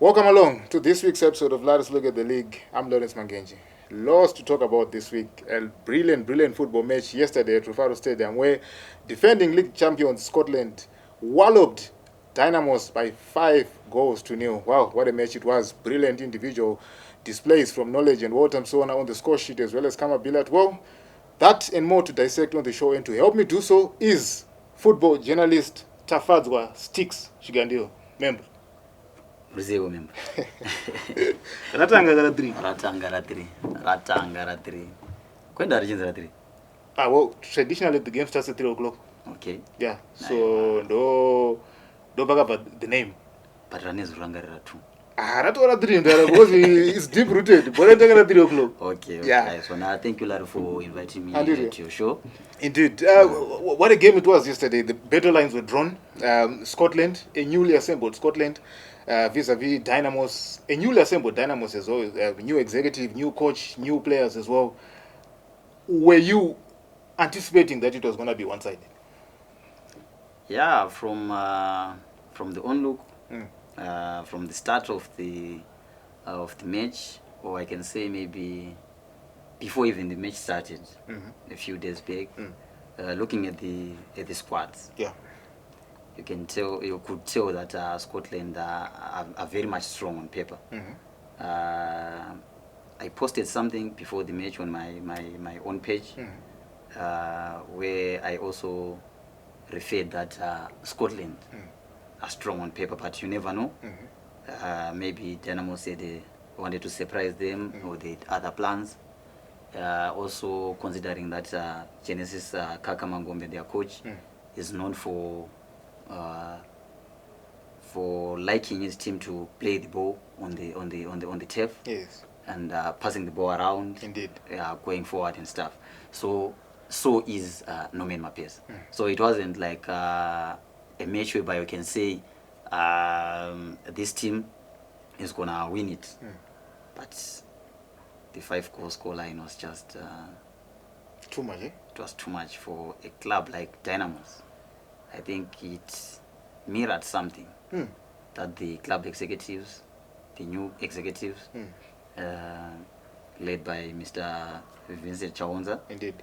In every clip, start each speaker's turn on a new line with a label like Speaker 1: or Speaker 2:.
Speaker 1: Welcome along to this week's episode of Let Us Look at the League. I'm Lawrence Mangenje. Lots to talk about this week. A brilliant football match yesterday at Tafadzwa Stadium where defending league champions Scotland walloped Dynamos by 5-0. Wow, what a match it was. Brilliant individual displays from Knowledge and Walter Msona on the score sheet as well as Kama Billat. Well, that and more to dissect on the show, and to help me do so is football journalist Tafadzwa Sticks Chigandiwa. Member.
Speaker 2: Brazil member.
Speaker 1: Ratanga
Speaker 2: Ratanga 3. Kwenda arichinza 3.
Speaker 1: Well, traditionally the game starts at 3 o'clock.
Speaker 2: Okay.
Speaker 1: Yeah. So do back up the name.
Speaker 2: But Ranezu rangarira 2.
Speaker 1: Ratora 3 because it's deep rooted. But I take 3 o'clock.
Speaker 2: Okay.
Speaker 1: Yeah.
Speaker 2: So now thank you, Larry, for inviting me to your show.
Speaker 1: Indeed. What a game it was yesterday. The battle lines were drawn. Scotland, a newly assembled Scotland, vis-a-vis Dynamos, a newly assembled Dynamos as well. New executive, new coach, new players as well. Were you anticipating that it was going to be one-sided?
Speaker 2: Yeah, from the onlook, from the start of the match, or I can say maybe before even the match started, a few days back, looking at the squads, you could tell that Scotland are very much strong on paper. I posted something before the match on my own page, where I also referred that Scotland are strong on paper, but you never know. Maybe Dynamo said they wanted to surprise them, or they had other plans. Also considering that Genesis Kaka Mangombe, their coach, is known for liking his team to play the ball on the turf. Yes. And passing the ball around. Indeed. Going forward and stuff. So is Norman Mapes. So it wasn't like a match whereby you can say this team is gonna win it. But the 5-goal score line was just
Speaker 1: too much.
Speaker 2: It was too much for a club like Dynamos. I think it mirrored something that the club executives, the new executives, led by Mr. Vincent Chawonza,
Speaker 1: indeed,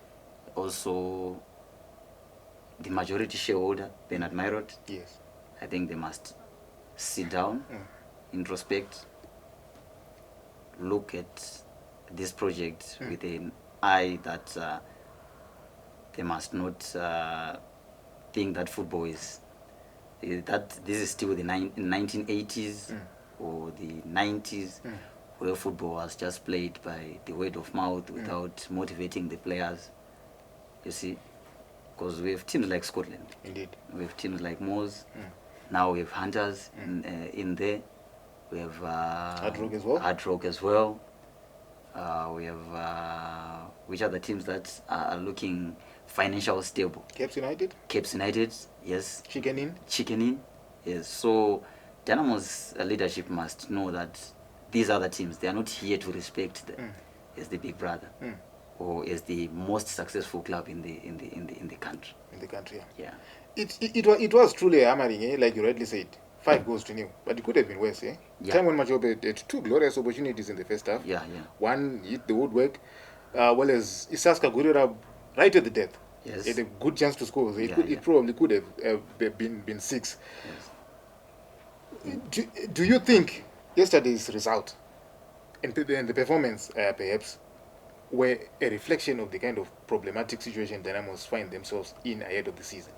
Speaker 2: also the majority shareholder Bernard Myrot.
Speaker 1: Yes,
Speaker 2: I think they must sit down, introspect, look at this project with an eye that they must not think that football is that this is still the 1980s or the 90s, where football was just played by the word of mouth without motivating the players. You see, because we have teams like Scotland. Indeed. We have teams like Moors. Now we have Hunters in there. We have
Speaker 1: Hard Rock as well.
Speaker 2: We have which are the teams that are looking financial stable? Caps United, yes. Chicken in, yes. So Dynamo's leadership must know that these other teams, they are not here to respect them as the big brother or as the most successful club in the country. In the country, yeah.
Speaker 1: It was truly hammering, like you rightly said. 5-0, but it could have been worse. Time when Majobe had 2 glorious opportunities in the first half. One hit the woodwork, well as Isaska Gurira right at the death. Yes. Had a good chance to score. So it probably could have been 6. Yes. Do you think yesterday's result and the performance perhaps were a reflection of the kind of problematic situation Dynamos find themselves in ahead of the season?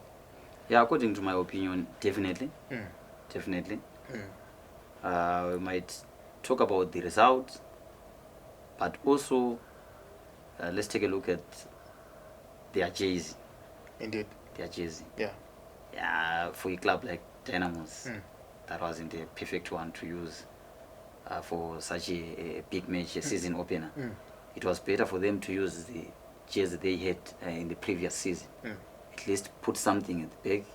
Speaker 2: Yeah, according to my opinion, definitely. Definitely. We might talk about the results, but also let's take a look at their jersey. Indeed. Their jersey. Yeah, for a club like Dynamos, that wasn't a perfect one to use for such a big match, a season opener. It was better for them to use the jersey they had in the previous season. At least put something at the back,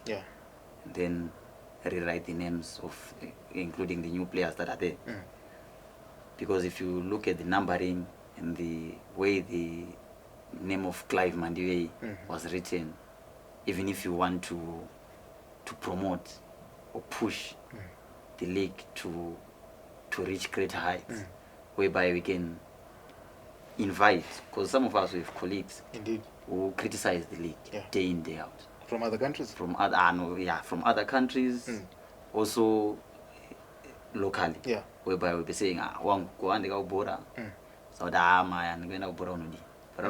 Speaker 2: and then rewrite the names of including the new players that are there. Because if you look at the numbering and the way the name of Clive Mandiwe was written, even if you want to promote or push the league to to reach greater heights, whereby we can invite, because some of us we have colleagues
Speaker 1: Indeed.
Speaker 2: who criticize the league day in, day out.
Speaker 1: From other countries?
Speaker 2: From other countries, also locally.
Speaker 1: Yeah.
Speaker 2: Whereby we'll be saying, wang go and go bora. So da man going to bora only. But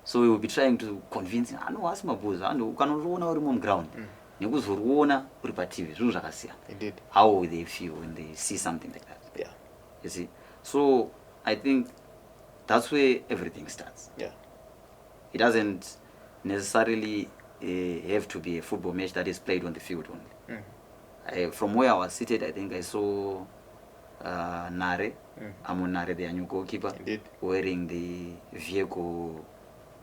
Speaker 2: so we will be trying to convince him, no, what's my boozer? And we can run our room ground. Indeed. How will they feel when they see something like that?
Speaker 1: Yeah.
Speaker 2: You see? So I think that's where everything starts.
Speaker 1: Yeah.
Speaker 2: It doesn't necessarily have to be a football match that is played on the field only. From where I was seated, I think I saw Nare, Amon Nare, the new goalkeeper, wearing the vehicle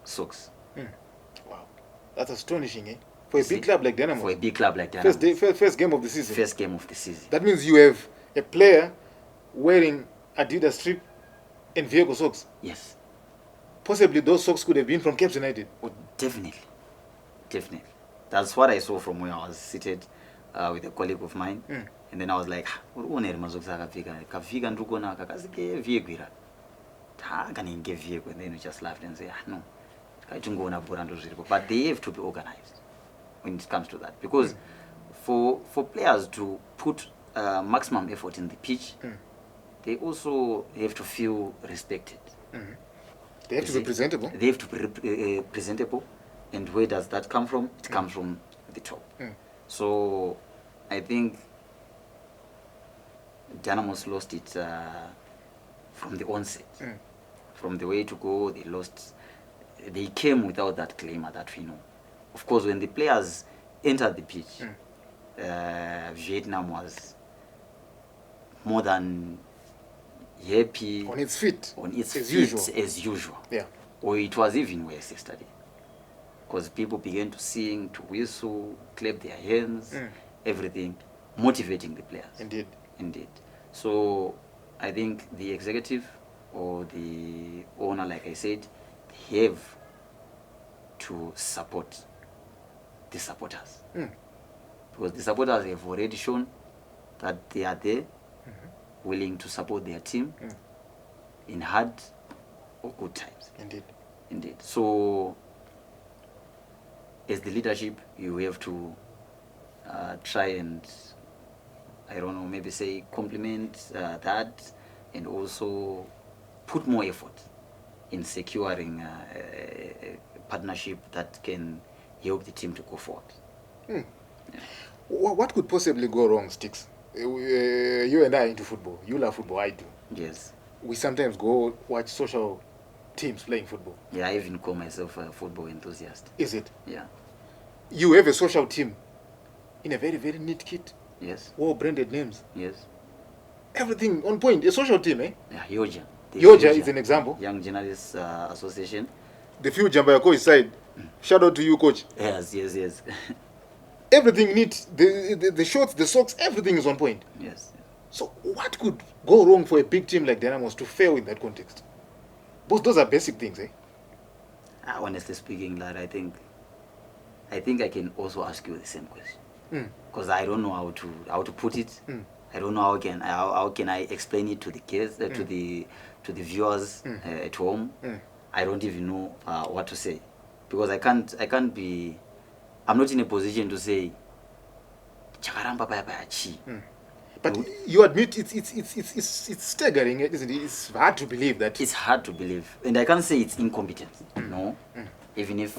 Speaker 2: socks.
Speaker 1: Wow. That's astonishing, eh? For a big club like Dynamos.
Speaker 2: For a big club like Dynamos.
Speaker 1: First game of the season.
Speaker 2: First game of the season.
Speaker 1: That means you have a player wearing Adidas strip and vehicle socks.
Speaker 2: Yes.
Speaker 1: Possibly those socks could have been from Cape United.
Speaker 2: Oh, definitely. Definitely. That's what I saw from where I was seated with a colleague of mine. And then I was like, and then we just laughed and said, no. But they have to be organized when it comes to that. Because for players to put maximum effort in the pitch, they also have to feel respected.
Speaker 1: They have to be presentable.
Speaker 2: They have to be presentable. And where does that come from? It comes from the top. So I think Dynamos lost it from the onset. From the way to go, they lost. They came without that claimer that we know. Of course, when the players entered the pitch, Vietnam was more than happy.
Speaker 1: On its feet.
Speaker 2: On its
Speaker 1: as
Speaker 2: feet
Speaker 1: usual.
Speaker 2: as usual.
Speaker 1: Yeah.
Speaker 2: Or it was even worse yesterday. Because people began to sing, to whistle, clap their hands, everything, motivating the players.
Speaker 1: Indeed.
Speaker 2: Indeed. So I think the executive or the owner, like I said, have to support the supporters. Because the supporters have already shown that they are there, willing to support their team in hard or good times.
Speaker 1: Indeed.
Speaker 2: Indeed. So as the leadership, you have to try and, I don't know, maybe say compliment that, and also put more effort in securing a partnership that can help the team to go forward.
Speaker 1: Yeah. What could possibly go wrong, Sticks? You and I are into football. You love football, I do.
Speaker 2: Yes.
Speaker 1: We sometimes go watch social teams playing football.
Speaker 2: Yeah, I even call myself a football enthusiast.
Speaker 1: Is it?
Speaker 2: Yeah.
Speaker 1: You have a social team in a very, very neat kit.
Speaker 2: Yes.
Speaker 1: Well branded names.
Speaker 2: Yes.
Speaker 1: Everything on point. A social team, eh?
Speaker 2: Yeah, Yoja.
Speaker 1: Yoja is an example.
Speaker 2: Young Journalists Association.
Speaker 1: The future by your coach side. Shout out to you, coach.
Speaker 2: Yes.
Speaker 1: Everything neat. The shorts, the socks, everything is on point.
Speaker 2: Yes.
Speaker 1: So what could go wrong for a big team like Dynamos to fail in that context? Both those are basic things, eh?
Speaker 2: Honestly speaking, lad, I think I can also ask you the same question. Because I don't know how to put it. I don't know how can I explain it to the kids, to the viewers at home. I don't even know what to say, because I'm not in a position to say
Speaker 1: but you admit it's staggering, isn't it? It's hard to believe that.
Speaker 2: It's hard to believe, and I can't say it's incompetence. No. Even if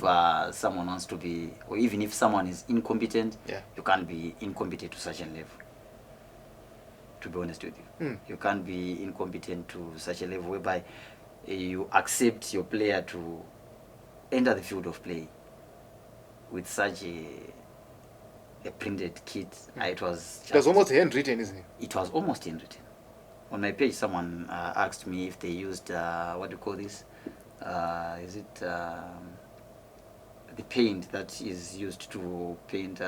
Speaker 2: someone wants to be, or even if someone is incompetent, you can't be incompetent to such a level. To be honest with you, you can't be incompetent to such a level whereby you accept your player to enter the field of play with such a printed kit. It was
Speaker 1: almost handwritten, isn't it?
Speaker 2: It was almost handwritten. On my page, someone asked me if they used what do you call this? Is it the paint that is used to paint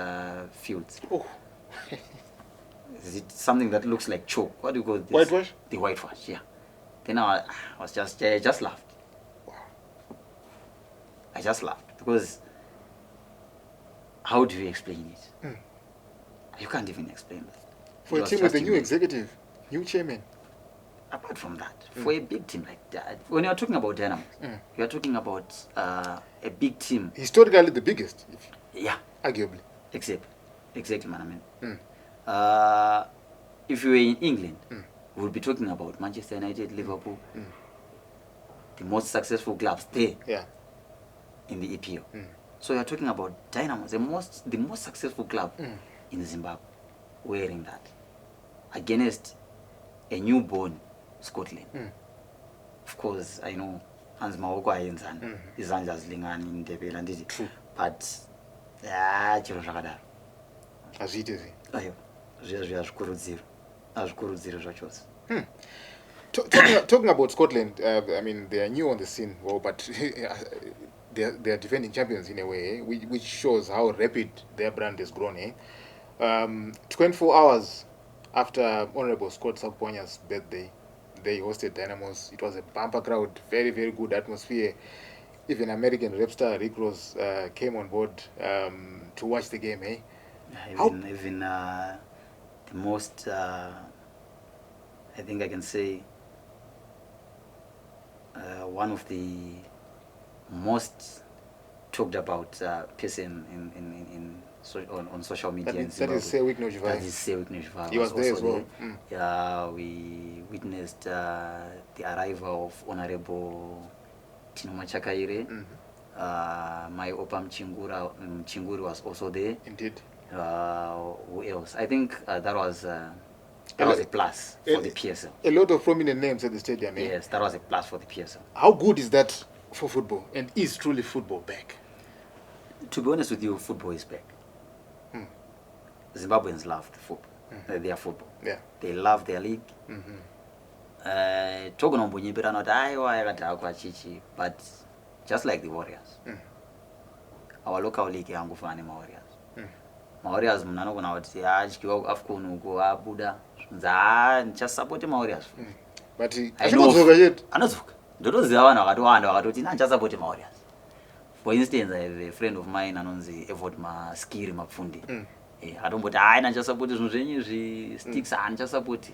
Speaker 2: fields?
Speaker 1: Oh.
Speaker 2: Is it something that looks like chalk? What do you call this?
Speaker 1: Whitewash?
Speaker 2: The whitewash, yeah. Then I just laughed.
Speaker 1: Wow.
Speaker 2: I just laughed because how do you explain it? You can't even explain that.
Speaker 1: For a team with a new executive, new chairman.
Speaker 2: Apart from that, for a big team like that, when you are talking about Dynamos, you are talking about a big team.
Speaker 1: Historically, the biggest.
Speaker 2: Yeah.
Speaker 1: Arguably.
Speaker 2: Exactly, man. If you were in England, we would be talking about Manchester United, Liverpool, the most successful clubs there.
Speaker 1: Yeah.
Speaker 2: In the EPL. So you are talking about Dynamos, the most successful club in Zimbabwe, wearing that against a newborn Scotland. Of course, I know Hans Maoko ayenzana izandla zilingana indebela ndithi, but chiro zvakadaro
Speaker 1: azviite
Speaker 2: ayo azvikurudziro zvachose.
Speaker 1: Talking about Scotland, I mean, they are new on the scene, but they are defending champions in a way, which shows how rapid their brand has grown. 24 hours after Honorable Scott Sakponya's birthday, they hosted Dynamos. It was a bumper crowd, very, very good atmosphere. Even American rap star Rick Ross came on board to watch the game.
Speaker 2: Even the most, I think I can say, one of the most talked about person on social media in Zimbabwe.
Speaker 1: That is Sewick Nojivai.
Speaker 2: That is Sewick Nojivai.
Speaker 1: He was there as well.
Speaker 2: Yeah, we witnessed the arrival of Honorable Tino Machakaire. My Opa Mchinguri was also there.
Speaker 1: Indeed.
Speaker 2: Who else? I think that was a plus for the PSL.
Speaker 1: A lot of prominent names at the stadium.
Speaker 2: Yes, that was a plus for the PSL.
Speaker 1: How good is that for football? And is truly football back?
Speaker 2: To be honest with you, football is back. Zimbabweans love the football. Their football.
Speaker 1: Yeah.
Speaker 2: They love their league. But just like the Warriors, our local league is Warriors. Warriors munanogona kuti adyiwa kuAFCON uko abuda just support Warriors.
Speaker 1: But anodzoka yet.
Speaker 2: Anodzoka. Ndotoziva vanhu vakatowanda vakatoti support Warriors. For instance, I have a friend of mine anonzi Evod Maskiri Mapfundi. Atomboti support zvinhu zvenyu zvisticks support.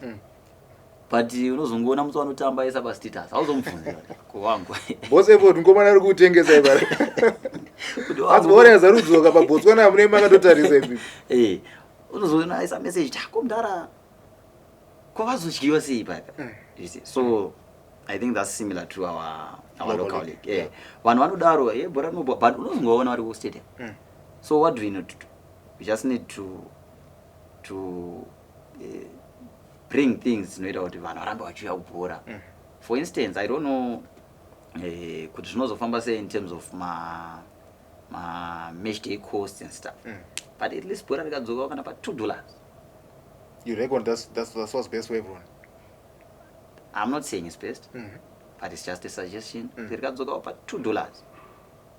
Speaker 2: But unozongoona mutsu anotamba aisa pastatus auzomubvunzira kuwangu.
Speaker 1: Boss Evod ngomana ari kutengesa ibara. Kuti Warriors ari kudzoka paBotswana amune makatotarisa ipi.
Speaker 2: Unozoona aisa message takomdara kwavazodyiwa sei papa. You see. So I think that's similar to our local league. Yeah. Vanhu vanodaro bora no, but unozongoona vari stadium. So what do we need to do? We just need to bring things zvinoita kuti vanhu varambe vachiuya kubhora. For instance, I don't know kuti zvinozofamba sei in terms of ma match day costs and stuff. But at least bhora rikadzoka kana pa $2.
Speaker 1: You reckon that's what's best for everyone?
Speaker 2: I'm not saying it's best, but it's just a suggestion. Rikadzoka pa $2.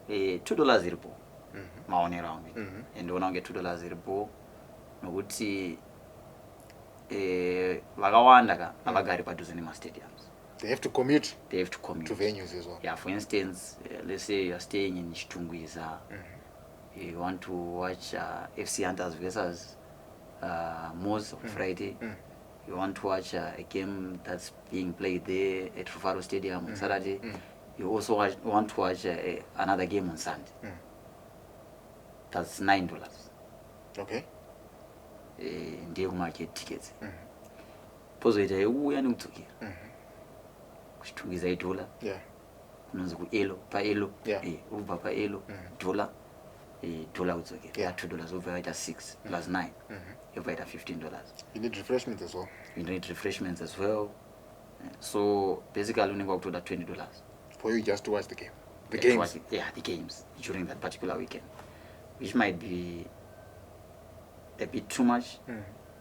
Speaker 2: $2 iripo. Maonero angu. And unonge $2 iripo nokuti vakawanda ka avagari padhuze nemastadiums.
Speaker 1: They have to commute.
Speaker 2: They have to commute
Speaker 1: to venues as well.
Speaker 2: Yeah, for instance, let's say you are staying in Chitungwiza. You want to watch FC Hunters versus Moz on Friday. You want to watch a game that's being played there at Rufaro Stadium on Saturday. You also want to watch another game on Sunday. That's $9.
Speaker 1: Okay.
Speaker 2: Ndiye kumarket tickets. Pozoita uya nekudzokera. Kuchitungwiza $1.
Speaker 1: Yeah.
Speaker 2: Kunonzi kuelo paelo. Ubva paelo $1. $1 kudzokera. Yeah, $2 ubva waita 6 plus 9. Ubva waita $15.
Speaker 1: You need refreshments as well.
Speaker 2: You need refreshments as well. So basically unenge wakutoda $20
Speaker 1: for you just to watch the game. The games.
Speaker 2: The games during that particular weekend, which might be a bit too much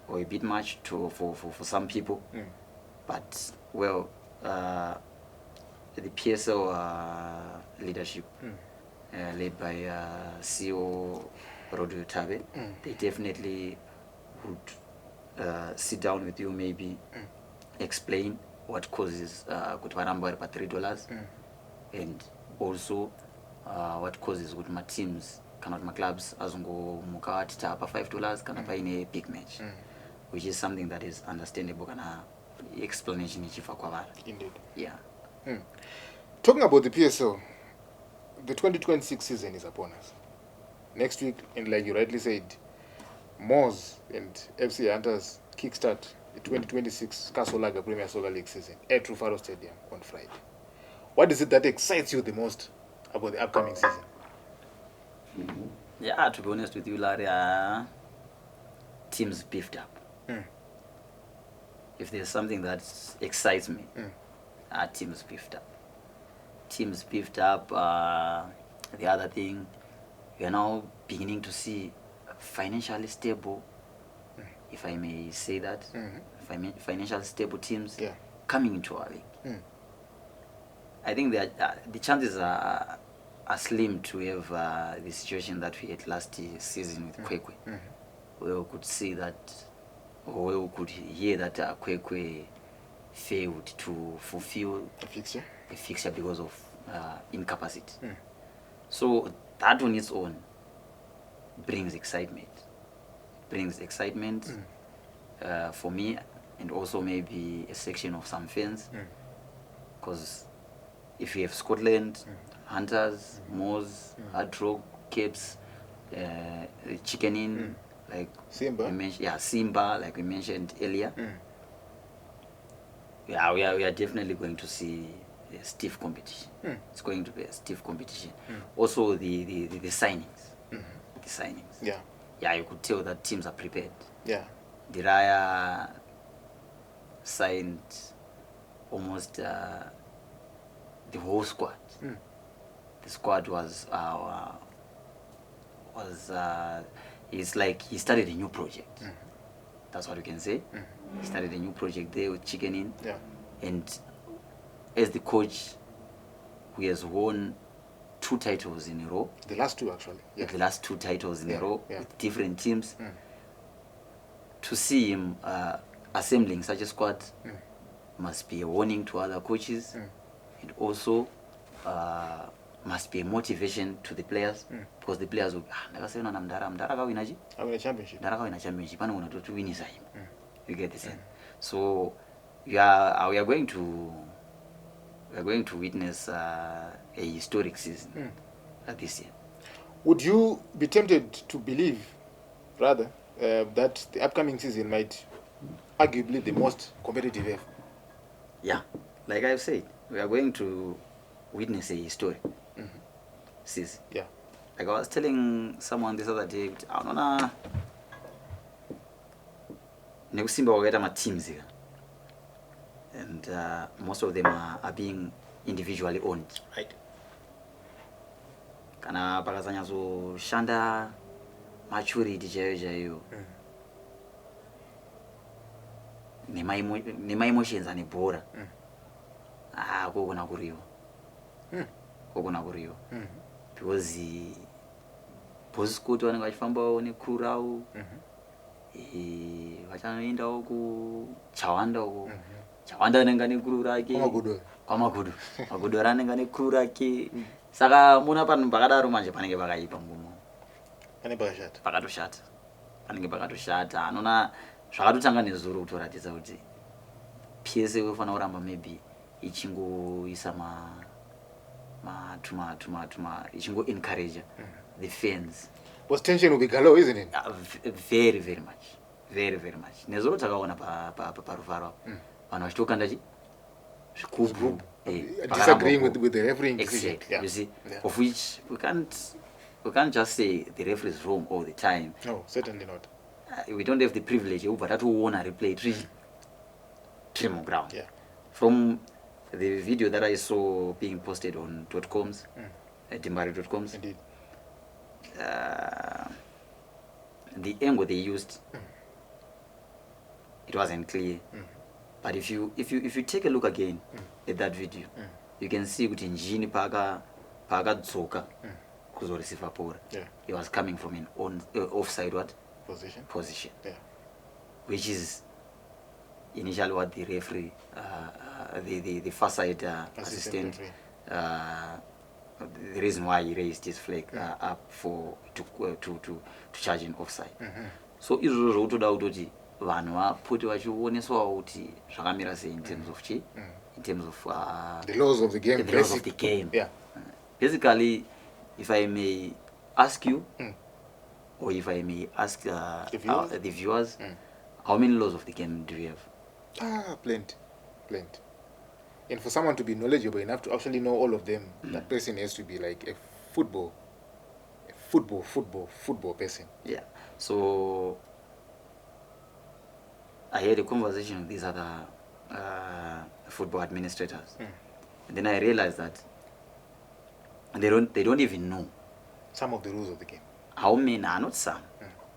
Speaker 2: or a bit much for some people. But well, the PSL leadership led by CEO Rodio Tabe, they definitely would sit down with you, maybe explain what causes kuti varamba vari $3 and also what causes kuti mateams kana kuti maclubs azongomuka ati tapa $5 kana paine big match, which is something that is understandable kana explanation ichifa kwavari.
Speaker 1: Indeed.
Speaker 2: Yeah.
Speaker 1: Talking about the PSL, the 2026 season is upon us. Next week, and like you rightly said, Moors and FC Hunters kickstart the 2026 Kasolaga Premier Soccer League season at Rufaro Stadium on Friday. What is it that excites you the most about the upcoming season?
Speaker 2: Yeah, to be honest with you, Larry, teams beefed up. If there's something that excites me, teams beefed up. Teams beefed up. The other thing, we are now beginning to see financially stable, if I may say that, financially stable teams coming into our league. I think that the chances are slim to have the situation that we had last season with Kwekwe, where we could see that, or where we could hear that Kwekwe failed to fulfill
Speaker 1: A fixture
Speaker 2: because of incapacity. So that on its own brings excitement. For me, and also maybe a section of some fans, because if we have Scotland, Hunters, Moors, Hard Rock, Capes, Chicken Inn, like
Speaker 1: Simba,
Speaker 2: Simba, like we mentioned earlier. Yeah, we are definitely going to see a stiff competition. It's going to be a stiff competition. Also, the signings. The signings. Yeah, you could tell that teams are prepared. The Raya signed almost the whole squad. The squad was it's like he started a new project. That's what we can say. He started a new project there with Chicken Inn. And as the coach, who has won 2 titles in a row.
Speaker 1: The last 2 actually.
Speaker 2: The last 2 titles in a row with different teams. To see him assembling such a squad must be a warning to other coaches, and also must be a motivation to the players, because the players will
Speaker 1: win a championship.
Speaker 2: You get the sense. So we are going to witness a historic season this year.
Speaker 1: Would you be tempted to believe, rather, that the upcoming season might arguably the most competitive ever?
Speaker 2: Yeah, like I've said, we are going to witness a historic season. Like I was telling someone this other day, I don't know, nekusimba wakaita ma-teams here, and most of them are being individually owned. Kana pakazanyatsoshanda maturity chaiyo nema-emotions ane bhora, kokona kuriwa because boscot vanenge vachifambawo necrew ravo, vachanoendawo kuchawanda uko, chawanda anenge ane crew rake, kwamagudo ranenge ane crew rake. Saka muna panhu pakadaro manje panenge pakaipa ngumo, panenge pakatoshata. Anona zvakatotanga nezuro kutoratidza kuti PSL inofanira kuramba maybe ichingoisa ichingo encourage the fans.
Speaker 1: Was tension will be galore, isn't it?
Speaker 2: Very, very much. Very, very much. Nezuro takaona parufaro vanhu vachitokanda zvikubhu
Speaker 1: disagreeing with the refereeing decision.
Speaker 2: Exactly. You see, of which we can't just say the referee is wrong all the time.
Speaker 1: No, certainly not.
Speaker 2: We don't have the privilege but that we want to replay three more ground. From the video that I saw being posted on .coms, Dimbari.coms,
Speaker 1: Indeed.
Speaker 2: The angle they used, it wasn't clear. But if you take a look again at that video, you can see kuti njini pakadzoka kuzoreceiva bhora. He was coming from an offside position, which is initially what the referee, the far side assistant, the reason why he raised his flag up to charge an offside. So izvozvo utoda kutoti vanhu vapote vachioneswawo kuti zvakamira sei in terms of chi in terms of
Speaker 1: the laws of the game,
Speaker 2: the laws of the game.
Speaker 1: Yeah.
Speaker 2: Basically, if I may ask you, or if I may ask the viewers, how many laws of the game do you have?
Speaker 1: Plenty. And for someone to be knowledgeable enough to actually know all of them, that person has to be like a football person.
Speaker 2: Yeah. So I had a conversation with these other football administrators, and then I realized that they don't even know
Speaker 1: some of the rules of the game.
Speaker 2: How many are not some?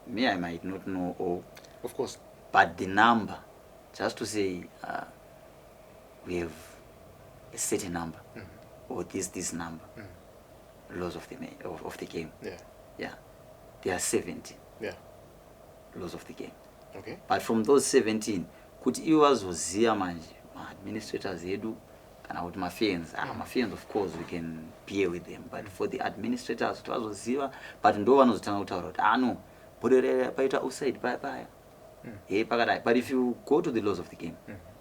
Speaker 2: Me, I might not know all.
Speaker 1: Of course.
Speaker 2: But the number, just to say, we have a certain number, or this number, laws of the game. Yeah. There are 17 laws of the game.
Speaker 1: Okay.
Speaker 2: But from those 17, kuti iwazoziya manje administrators edu kana kuti mafans of course we can bear with them, but for the administrators kuti vazoziva, but ndo vanozotanga kutaura kuti no borere paita offside paya pakadai. But if you go to the laws of the game,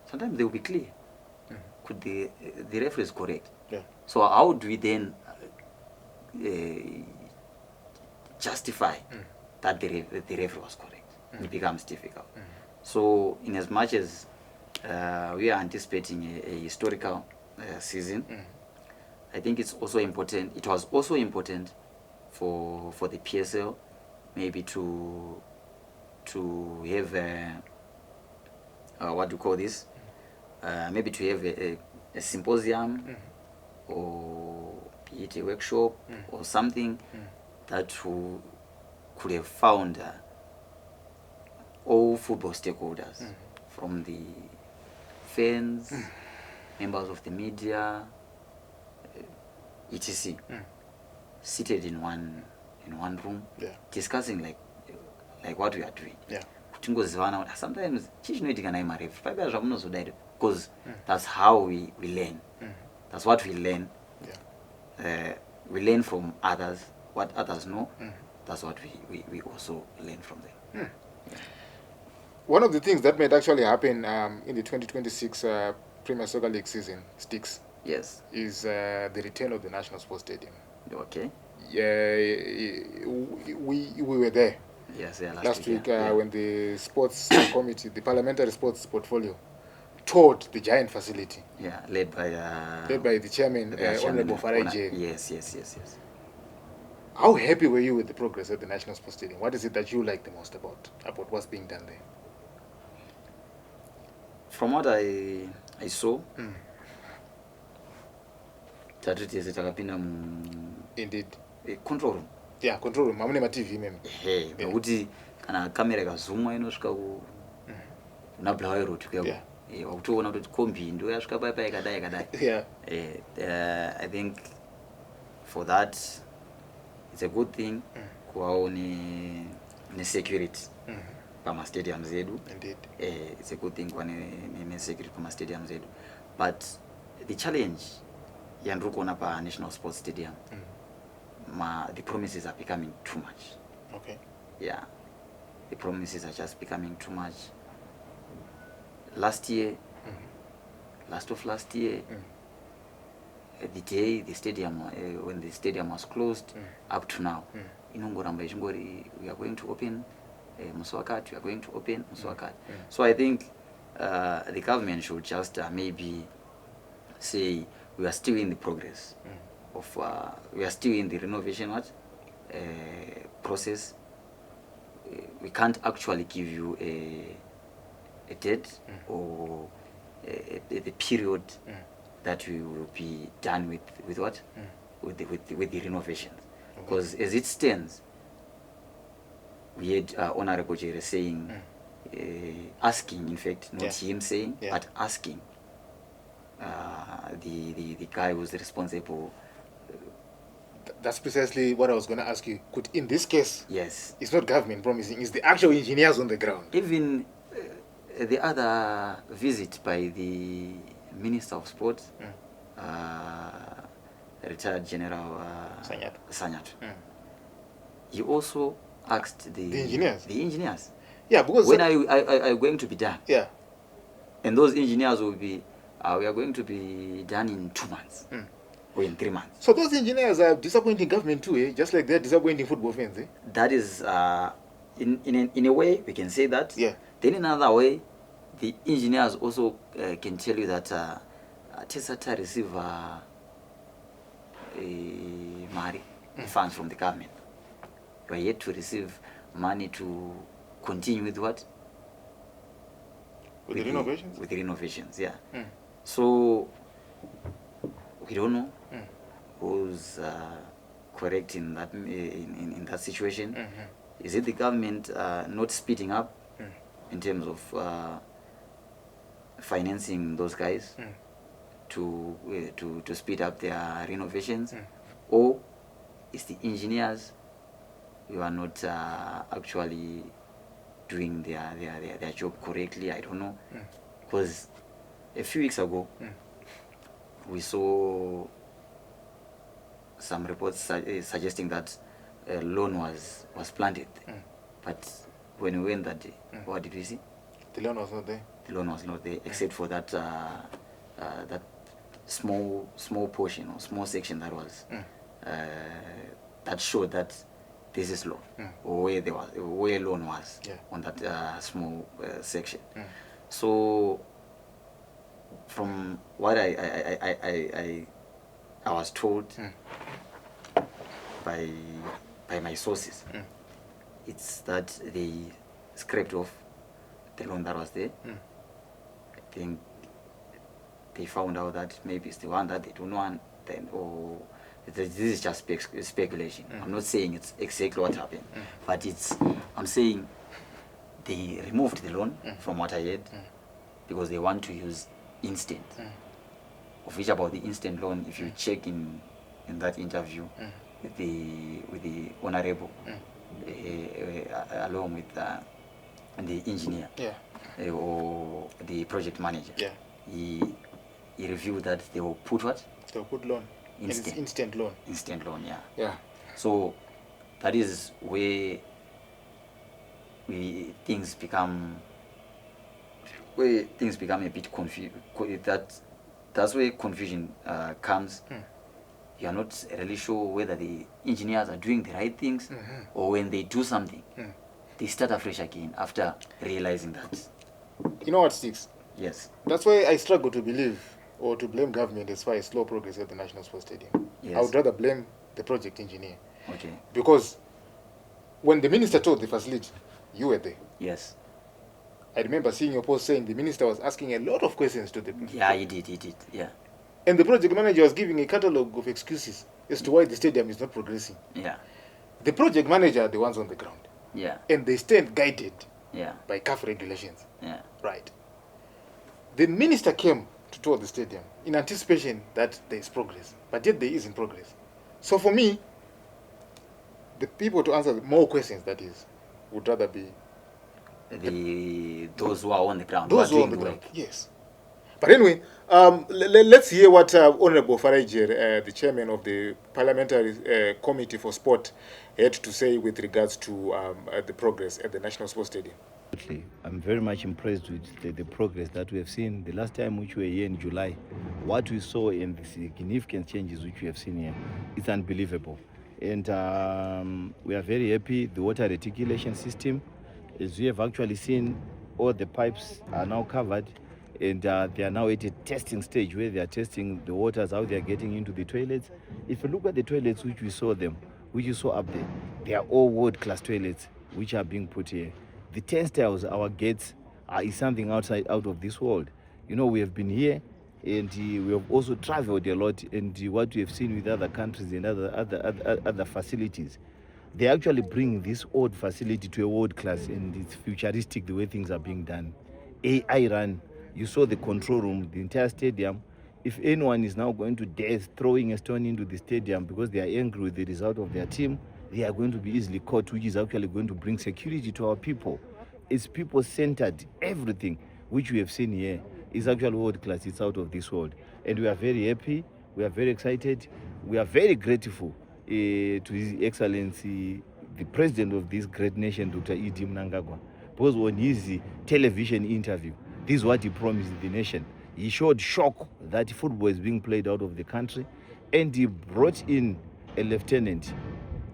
Speaker 2: sometimes they will be clear. Could the referee is correct? So how do we then justify that the referee was correct? It becomes difficult. So in as much as we are anticipating a historical season, I think it's also important. It was also important for the PSL maybe to have what do you call this? Maybe to have a symposium or be it a workshop or something that could have found all football stakeholders, from the fans, members of the media, etc., seated in one room, discussing like what we are doing. Sometimes because that's how we learn. That's what we learn. We learn from others. What others know, that's what we also learn from them.
Speaker 1: One of the things that might actually happen in the 2026 Premier Soccer League season, Sticks, is the return of the National Sports Stadium.
Speaker 2: Okay.
Speaker 1: We were there. Last week when the sports committee, the parliamentary sports portfolio, toured the giant facility.
Speaker 2: Led by
Speaker 1: the chairman, Honorable Farage.
Speaker 2: Yes.
Speaker 1: How happy were you with the progress at the National Sports Stadium? What is it that you like the most about what's being done there?
Speaker 2: From what I saw, that it is
Speaker 1: indeed
Speaker 2: control room.
Speaker 1: Control room. How many TV meme?
Speaker 2: Nokuti kana kamera kazoomwa inosvika kuna Blair Road kuya. Wakutoona kuti kombi ndo yasvika paya kadai. I think for that it's a good thing kuwawo ne security pama stadiums edu.
Speaker 1: Indeed.
Speaker 2: It's a good thing kuwa ne security pama stadiums edu. But the challenge yandiri kuona pa National Sports Stadium, the promises are becoming too much.
Speaker 1: Okay.
Speaker 2: The promises are just becoming too much. Last year, last year, the day the stadium, when the stadium was closed, up to now, inongoramba ichingori, we are going to open Muswakati, we are going to open Muswakati. So I think the government should just maybe say we are still in the progress of, we are still in the renovation process. We can't actually give you a date or the period that we will be done with what? With the renovations. Because as it stands, we had Honorable Jere saying, asking, in fact, not him saying, but asking the guy who's responsible.
Speaker 1: That's precisely what I was going to ask you. Could, in this case, it's not government promising, it's the actual engineers on the ground.
Speaker 2: Even the other visit by the Minister of Sports, retired General Sanyat, he also asked the engineers.
Speaker 1: Yeah, because
Speaker 2: when are you going to be done?
Speaker 1: Yeah.
Speaker 2: And those engineers will be, we are going to be done in 2 months or in 3 months.
Speaker 1: So those engineers are disappointing government too, eh? Just like they're disappointing football fans, eh?
Speaker 2: That is, in a way, we can say that.
Speaker 1: Yeah.
Speaker 2: Then in another way, the engineers also can tell you that Tesata receive funds from the government. You are yet to receive money to continue with what?
Speaker 1: With the renovations?
Speaker 2: With the renovations, yeah. So, we don't know who's correct in that in that situation. Is it the government not speeding up in terms of financing those guys to speed up their renovations, or is the engineers who are not actually doing their job correctly? I don't know, because a few weeks ago we saw some reports suggesting that a loan was planted, but when we went that day, what did we see?
Speaker 1: The loan was not there.
Speaker 2: The loan was not there, except for that that small portion or small section that was that showed that this is loan, or where loan was on that small section. So from what I was told by my sources, it's that they scraped off the loan that was there. I think they found out that maybe it's the one that they don't want, then, or this is just speculation. I'm not saying it's exactly what happened, but I'm saying they removed the loan from what I heard because they want to use instant. Of which about the instant loan, if you check in that interview with the honorable, along with the engineer or the project manager, he reviewed that they will put what?
Speaker 1: They will put loan. Instant loan.
Speaker 2: Instant loan,
Speaker 1: yeah.
Speaker 2: So that is where things become a bit confused. That's where confusion comes. You are not really sure whether the engineers are doing the right things, or when they do something, they start afresh again after realizing that.
Speaker 1: You know what, Sticks?
Speaker 2: Yes.
Speaker 1: That's why I struggle to believe or to blame government as far as slow progress at the National Sports Stadium.
Speaker 2: Yes.
Speaker 1: I would rather blame the project engineer.
Speaker 2: Okay.
Speaker 1: Because when the minister told the facility, you were there.
Speaker 2: Yes.
Speaker 1: I remember seeing your post saying the minister was asking a lot of questions to the...
Speaker 2: Yeah, he did, yeah.
Speaker 1: And the project manager was giving a catalogue of excuses as to why the stadium is not progressing.
Speaker 2: Yeah.
Speaker 1: The project manager are the ones on the ground.
Speaker 2: Yeah.
Speaker 1: And they stand guided by CAF regulations.
Speaker 2: Yeah.
Speaker 1: Right. The minister came to tour the stadium in anticipation that there is progress, but yet there isn't progress. So for me, the people to answer more questions, that is, would rather be
Speaker 2: those who are on the ground.
Speaker 1: Those who are on the ground, yes. But anyway, let's hear what Honorable Farage, the chairman of the Parliamentary Committee for Sport, had to say with regards to the progress at the National Sports Stadium.
Speaker 3: I'm very much impressed with the progress that we have seen. The last time which we were here in July, what we saw and the significant changes which we have seen here, it's unbelievable. And we are very happy. The water reticulation system, as we have actually seen, all the pipes are now covered, and they are now at a testing stage where they are testing the waters, how they are getting into the toilets. If you look at the toilets which we saw them, which you saw up there, they are all world-class toilets which are being put here. The turnstiles, our gates, is something out of this world. You know, we have been here, and we have also traveled a lot, and what we have seen with other countries and other facilities, they actually bring this old facility to a world class, and it's futuristic the way things are being done. AI run, you saw the control room, the entire stadium. If anyone is now going to dare throwing a stone into the stadium because they are angry with the result of their team, they are going to be easily caught, which is actually going to bring security to our people. It's people-centered. Everything which we have seen here is actually world-class. It's out of this world. And we are very happy. We are very excited. We are very grateful to His Excellency, the President of this great nation, Dr. E.D. Mnangagwa, because on his television interview, this is what he promised the nation. He showed shock that football is being played out of the country, and he brought in a lieutenant,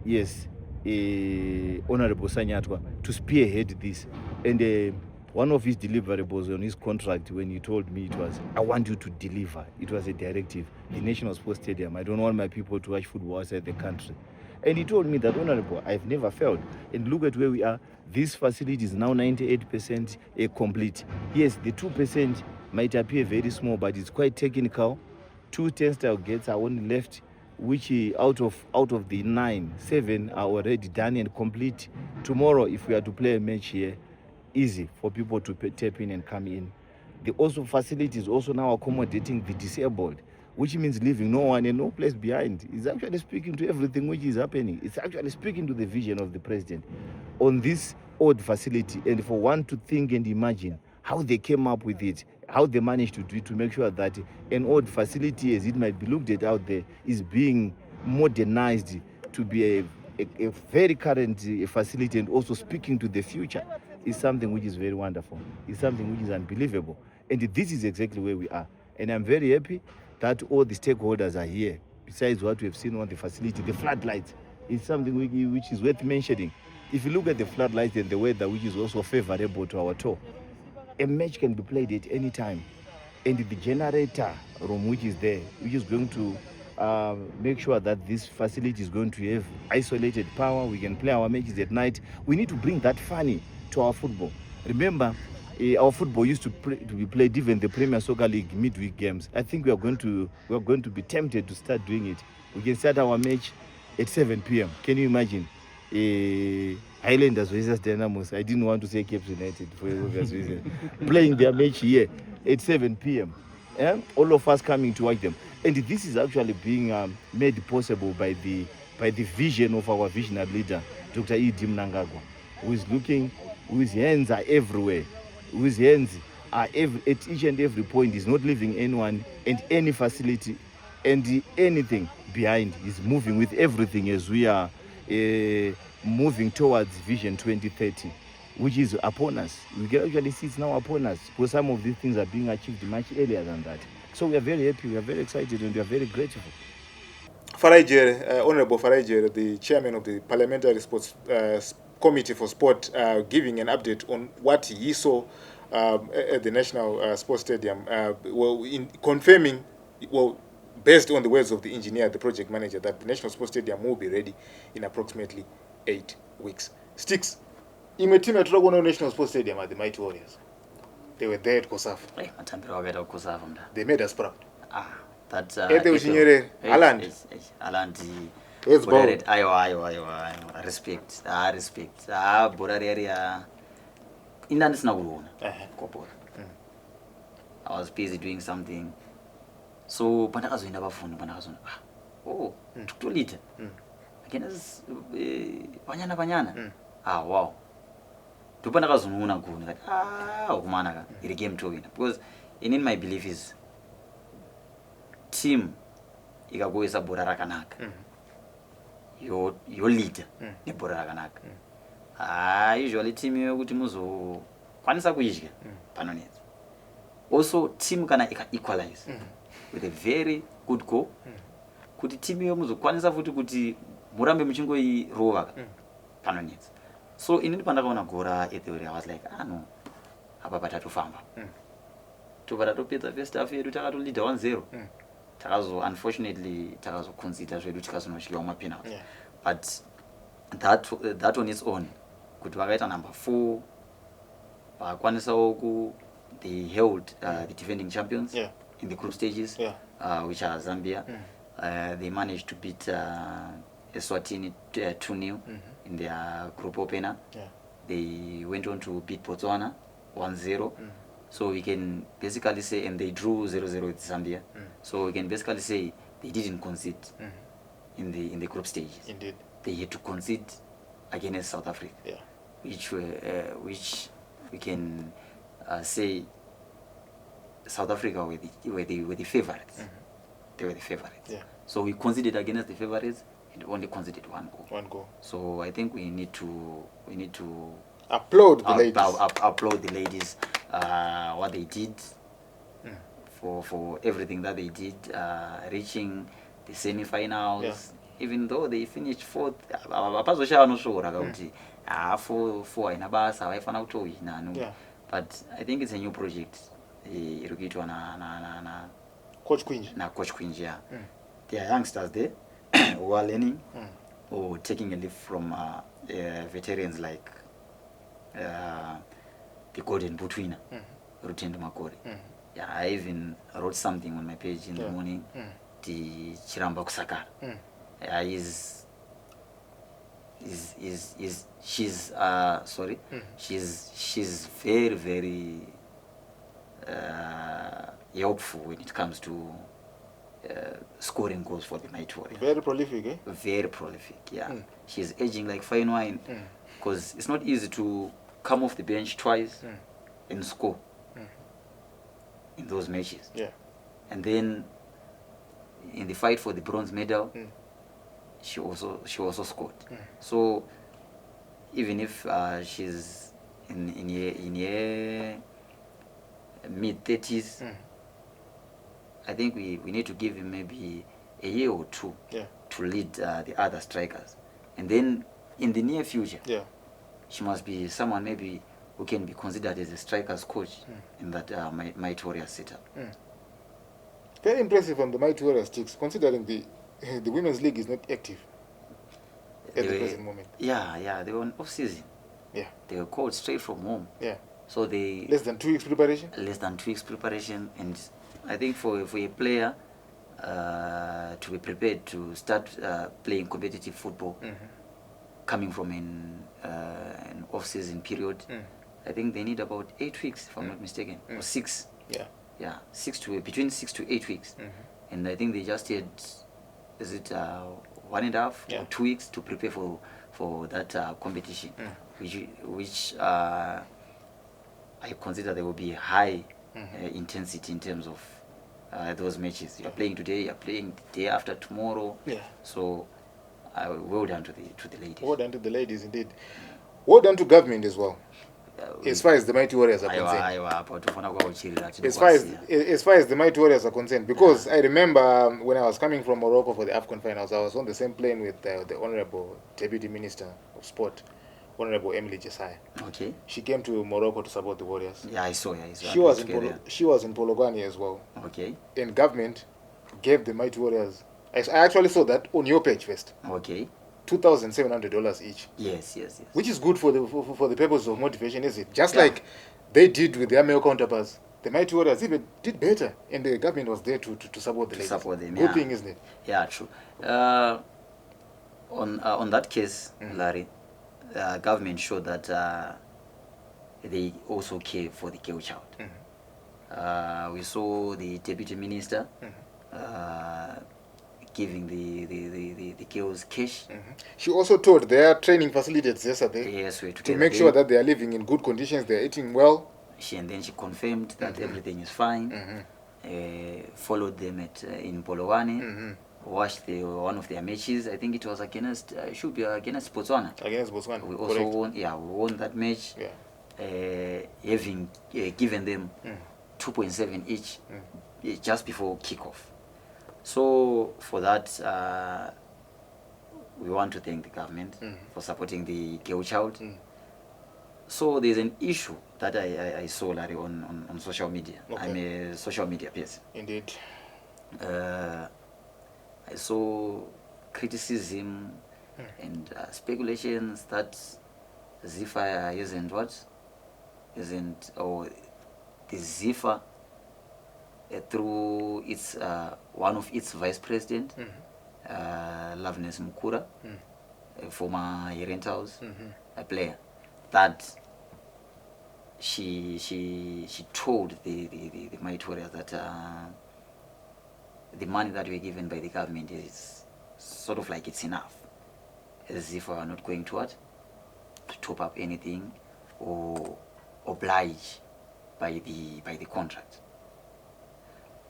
Speaker 3: yes, Honorable Sanyatwa, to spearhead this. And one of his deliverables on his contract, when he told me, it was, I want you to deliver. It was a directive, the National Sports Stadium. I don't want my people to watch football outside the country. And he told me that, Honorable, I've never failed. And look at where we are. This facility is now 98% complete. Yes, the 2% might appear very small, but it's quite technical. 2 turnstile gates are only left, which out of the 9, 7 are already done and complete. Tomorrow, if we are to play a match here, easy for people to tap in and come in. The also facility is also now accommodating the disabled, which means leaving no one and no place behind. It's actually speaking to everything which is happening. It's actually speaking to the vision of the president on this old facility, and for one to think and imagine how they came up with it, how they managed to do it, to make sure that an old facility, as it might be looked at out there, is being modernized to be a very current facility, and also speaking to the future, is something which is very wonderful. It's something which is unbelievable. And this is exactly where we are. And I'm very happy that all the stakeholders are here. Besides what we've seen on the facility, the floodlights is something which is worth mentioning. If you look at the floodlights and the weather, which is also favorable to our tour, a match can be played at any time. And the generator room which is there, which is going to make sure that this facility is going to have isolated power. We can play our matches at night. We need to bring that funny to our football. Remember, our football used to be played even the Premier Soccer League midweek games. I think we are going to be tempted to start doing it. We can start our match at 7 p.m. Can you imagine? Highlanders versus Dynamos. I didn't want to say Cape United for obvious reasons. Playing their match here at 7 p.m. All of us coming to watch them. And this is actually being made possible by the vision of our visionary leader, Dr. E.D. Mnangagwa, whose hands are everywhere, whose hands are at each and every point. He's not leaving anyone and any facility and anything behind. He's moving with everything as we are moving towards Vision 2030, which is upon us. We can actually see it's now upon us, because some of these things are being achieved much earlier than that. So we are very happy, we are very excited, and we are very grateful.
Speaker 1: Honorable Farajere, the chairman of the Parliamentary Sports Committee for Sport, giving an update on what he saw at the National Sports Stadium, confirming, based on the words of the engineer, the project manager, that the National Sports Stadium will be ready in approximately 8 weeks. Sticks, in the team at National Sports Stadium at the Mighty Warriors, they were there at Kosafa. They made us proud.
Speaker 2: That's
Speaker 1: Highland. Where's Bob?
Speaker 2: I respect. Borari area. I was busy doing something. So panakazoenda bafuni panakazoenda. Oh, tukutolita. Again as banyana. Wow. Tupanakazununa guni like umanaka iri game to win, because in my belief is team ikagoisa bora rakanaka. Your leader ne bora rakanaka. Usually team yokuti muzo kwanisa kuidya panonetsa. Also team kana equalize with a very good goal. Kuti team yomuzo kwanisa futi kuti murambe muchingo irova panonetsa. So in pandakaona gora etheory, I was like, no, apa patatofamba. Topatatopedza first half yedu takatolida 1-0. Unfortunately takazoconsider zvedu tikazonotyiwa mapenalty. But that on its own, kuti vakaita number 4, vakwanisawo they held the defending champions in the group stages, which are Zambia. They managed to beat Eswatini 2-0 in their group opener. They went on to beat Botswana 1-0. So we can basically say, and they drew 0-0 with Zambia. So we can basically say they didn't concede in the group stages.
Speaker 1: Indeed.
Speaker 2: They had to concede against South Africa, which we can say South Africa were the favorites. They were the favorites. So we conceded against the favorites and only conceded 1 goal.
Speaker 1: 1 goal.
Speaker 2: So I think we need to
Speaker 1: applaud the ladies.
Speaker 2: Applaud the ladies, what they did, for everything that they did, reaching the semi-finals, even though they finished fourth. But I think it's a new project.
Speaker 1: Coach Queen.
Speaker 2: Coach Queen, yeah. There are youngsters there who are learning or taking a leaf from veterans like the Golden Boot winner, Rutendo Makore. Yeah, I even wrote something on my page in the morning. The Chiramba Kusakara. She's very, very helpful when it comes to scoring goals for the Mighty Warriors.
Speaker 1: Very prolific, eh?
Speaker 2: Very prolific, yeah. She's aging like fine wine, because it's not easy to come off the bench twice and score in those matches.
Speaker 1: Yeah.
Speaker 2: And then in the fight for the bronze medal, she also scored. So even if she's in her mid-30s, I think we need to give him maybe a year or two to lead the other strikers. And then in the near future, she must be someone maybe who can be considered as a strikers coach in that Mighty Warriors setup.
Speaker 1: Very impressive on the Mighty Warriors Sticks, considering the women's league is not active at the present moment.
Speaker 2: Yeah, they were on off-season.
Speaker 1: Yeah.
Speaker 2: They were called straight from home.
Speaker 1: Yeah.
Speaker 2: So they...
Speaker 1: Less than 2 weeks preparation?
Speaker 2: Less than 2 weeks preparation. And I think for a player to be prepared to start playing competitive football, coming from an off-season period, I think they need about 8 weeks, if I'm not mistaken, or 6. Yeah, between 6 to 8 weeks. And I think they just had, is it 1.5 or 2 weeks to prepare for that competition, which I consider there will be high intensity in terms of those matches. You're playing today, you're playing the day after tomorrow. So well done to the ladies.
Speaker 1: Well done to the ladies, indeed. Well done to government as well. As far as the Mighty Warriors are concerned. As far as the Mighty Warriors are concerned, because I remember when I was coming from Morocco for the AFCON finals, I was on the same plane with the Honorable Deputy Minister of Sport, Honorable Emily Jesai.
Speaker 2: Okay.
Speaker 1: She came to Morocco to support the Warriors.
Speaker 2: Yeah, I saw.
Speaker 1: She was in Polokwane as well.
Speaker 2: Okay.
Speaker 1: And government gave the Mighty Warriors. I actually saw that on your page first.
Speaker 2: Okay.
Speaker 1: $2,700 each.
Speaker 2: Yes.
Speaker 1: Which is good for the purpose of motivation, is it? Just like they did with their male counterparts. The Mighty Warriors even did better, and the government was there to support the ladies.
Speaker 2: Support them,
Speaker 1: good thing, isn't it?
Speaker 2: Yeah, true. On that case, Larry, government showed that they also care for the girl child. We saw the deputy minister giving the girls cash.
Speaker 1: She also told their training facilities yesterday
Speaker 2: to
Speaker 1: make sure that they are living in good conditions, they are eating well.
Speaker 2: And then she confirmed that everything is fine. Followed them in Polokwane. Watched one of their matches. I think it was against Botswana.
Speaker 1: Against Botswana.
Speaker 2: We also won that match. Having given them 2.7 each just before kickoff. So for that, we want to thank the government for supporting the girl child. So there's an issue that I saw, Larry, on social media. I'm a social media person.
Speaker 1: Indeed.
Speaker 2: I saw criticism and speculations that ZIFA or the ZIFA through its one of its vice president, Loveness Mukura, a former Rentals player, that she told the Mighty Warriors that the money that we're given by the government is sort of like it's enough, as if we are not going to top up anything or oblige by the contract.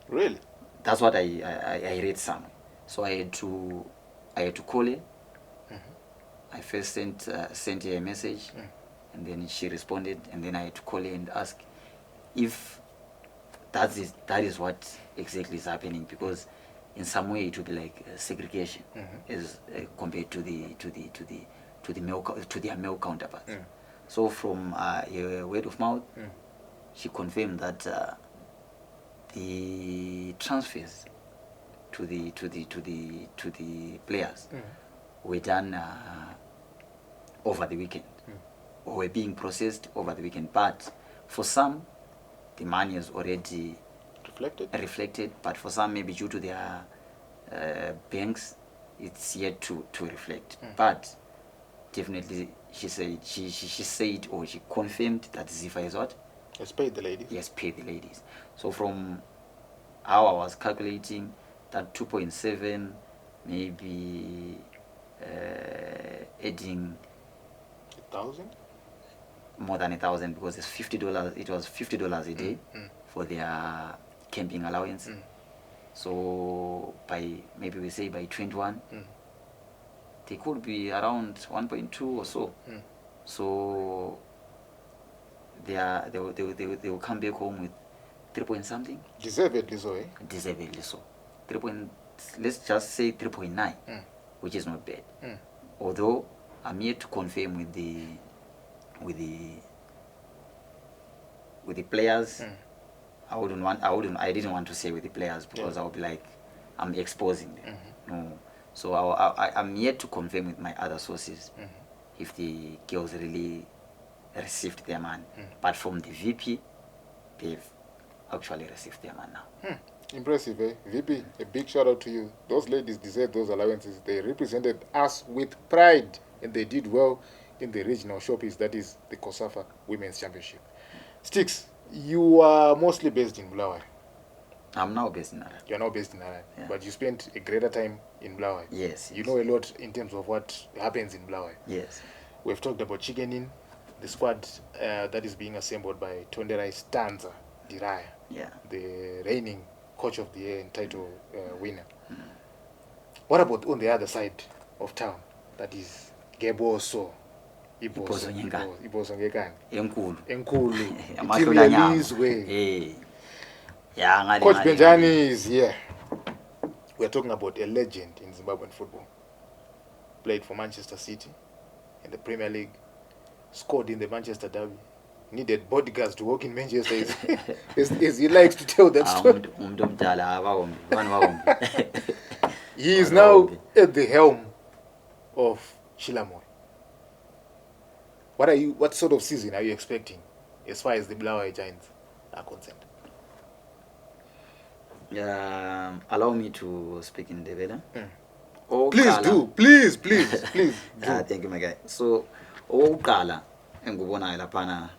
Speaker 1: Really?
Speaker 2: That's what I read somewhere. So I had to call her. I first sent her a message, and then she responded, and then I had to call her and ask if that is what exactly is happening, because in some way it would be like segregation as compared to their male counterparts. So from her word of mouth, she confirmed that the transfers to the players were done over the weekend, or were being processed over the weekend. But for some, the money is already reflected, but for some, maybe due to their banks, it's yet to reflect. But definitely, she said or she confirmed that ZIFA is what?
Speaker 1: Has paid the ladies.
Speaker 2: Yes, paid the ladies. So from how I was calculating, that 2.7, maybe adding
Speaker 1: 1,000.
Speaker 2: More than 1,000, because it's $50. It was $50 a day for their camping allowance. So by maybe we say by 21, they could be around 1.2 or so. So they will come back home with 3 point something.
Speaker 1: Deservedly so, eh?
Speaker 2: Deservedly so. Let's just say 3.9, which is not bad. Although I'm yet to confirm with the players. I didn't want to say with the players, because I would be like, I'm exposing them. No. So I'm yet to confirm with my other sources if the girls really received their money. But from the VP, they've actually received their money now.
Speaker 1: Impressive, eh? VP, a big shout out to you. Those ladies deserve those allowances. They represented us with pride, and they did well in the regional showpiece, that is the COSAFA Women's Championship. Sticks, you are mostly based in Bulawayo.
Speaker 2: I'm now based in Harare.
Speaker 1: You're now based in Harare,
Speaker 2: Yeah.
Speaker 1: but you spent a greater time in Bulawayo.
Speaker 2: Yes.
Speaker 1: You know a lot in terms of what happens in Bulawayo.
Speaker 2: Yes.
Speaker 1: We've talked about Chigenin, the squad that is being assembled by Tonderai Stanza Diraya,
Speaker 2: Yeah.
Speaker 1: the reigning coach of the year and title winner. What about on the other side of town? That is Geboso. Ibosongekani.
Speaker 2: Enkulu.
Speaker 1: Enkulu.
Speaker 2: Amahlula nyama.
Speaker 1: Itibiyelizwe.
Speaker 2: Yeah,
Speaker 1: Coach Benjani is here. We are talking about a legend in Zimbabwean football. Played for Manchester City in the Premier League. Scored in the Manchester Derby. Needed bodyguards to walk in Manchester, as he likes to tell that story. He is now at the helm of Chilamoy. What sort of season are you expecting as far as the Bulawayo Giants are concerned?
Speaker 2: Allow me to speak in Ndebele.
Speaker 1: Please do.
Speaker 2: Thank you, my guy. So, okokuqala engubona laphana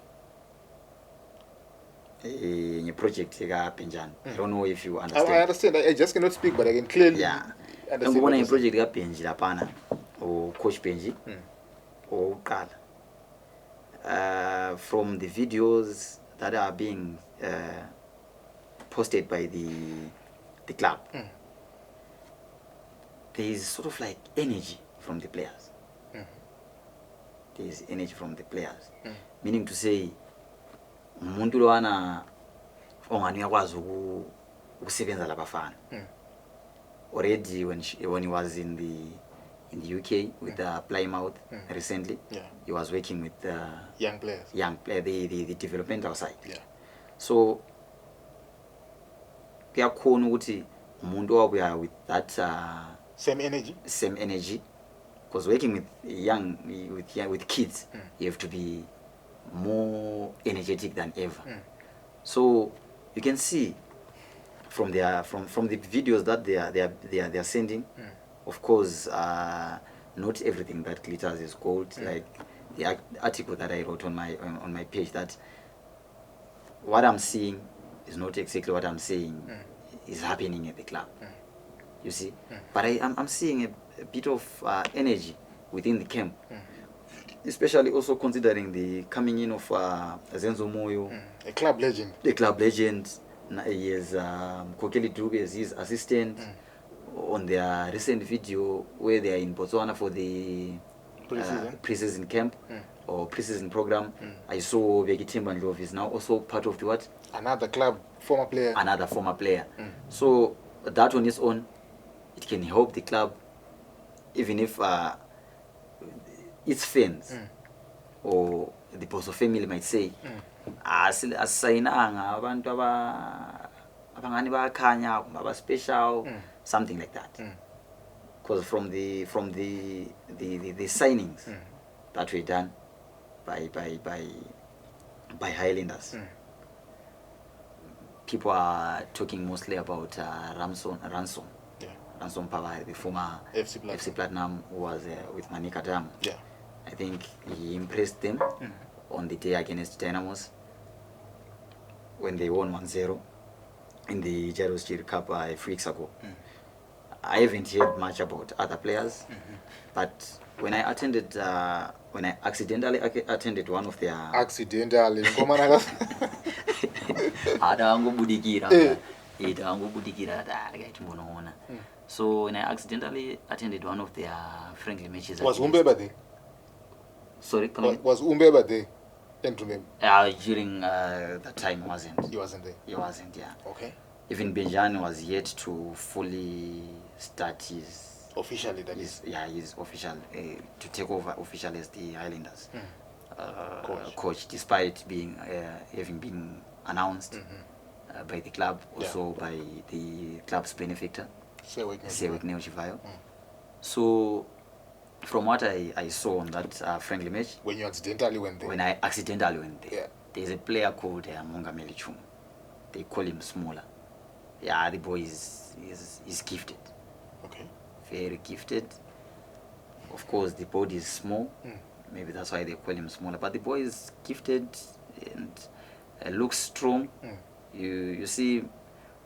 Speaker 2: project ka Benjani. I don't know if you understand.
Speaker 1: I understand. I just cannot speak, but I can clearly understand.
Speaker 2: Engubona project ka Benji laphana, or Coach Benji. Okokuqala, from the videos that are being posted by the club, there is sort of like energy from the players. There is energy from the players, meaning to say, umuntu lowana ongani yakwazi ukusebenza labafana. Already when he was in the UK with Plymouth recently, he was working with
Speaker 1: young players,
Speaker 2: the developmental side.
Speaker 1: So
Speaker 2: kuyakhona ukuthi umuntu wabuya with that
Speaker 1: same energy,
Speaker 2: because working with kids, you have to be more energetic than ever. So you can see from the videos that they are sending, of course, not everything that glitters is gold. Like the article that I wrote on my page, that what I'm seeing is not exactly what I'm saying is happening at the club. You see, but I'm seeing a bit of energy within the camp, especially also considering the coming in of Zenzo Moyo,
Speaker 1: a club legend.
Speaker 2: The club legend. He is Kokeli Druge as his assistant on their recent video where they are in Botswana for the preseason camp or preseason program. I saw Vegitimba Ndlovu is now also part of the what?
Speaker 1: Another club, former player.
Speaker 2: Another former player. So that on its own, it can help the club, even if its fans or the Boso family might say, asayinanga abantu abangani bakhanya baba special, something like that. Because from the signings that were done by Highlanders, people are talking mostly about Ransom Pava, the former FC Platinum, who was with Manika Dam. I think he impressed them on the day against Dynamos when they won 1-0 in the Jaros Chiri Cup a few weeks ago. I haven't heard much about other players, but when I accidentally attended one of their so when I accidentally attended one of their friendly matches.
Speaker 1: Was Umbeba there?
Speaker 2: Sorry,
Speaker 1: was Umbeba there?
Speaker 2: During that time, wasn't.
Speaker 1: He wasn't there.
Speaker 2: He wasn't, yeah.
Speaker 1: Okay.
Speaker 2: Even Benjan was yet to fully start his
Speaker 1: officially. That is.
Speaker 2: Yeah, his official to take over officially as the Highlanders coach, despite being having been announced by the club, also by the club's benefactor, Sewek Neochivayo. So, from what I saw on that friendly match,
Speaker 1: when you accidentally went there,
Speaker 2: there's a player called Monga Melichum. They call him Smaller. Yeah, the boy is gifted.
Speaker 1: Okay.
Speaker 2: Very gifted. Of course, the body is small. Maybe that's why they call him Smaller. But the boy is gifted and looks strong. You see,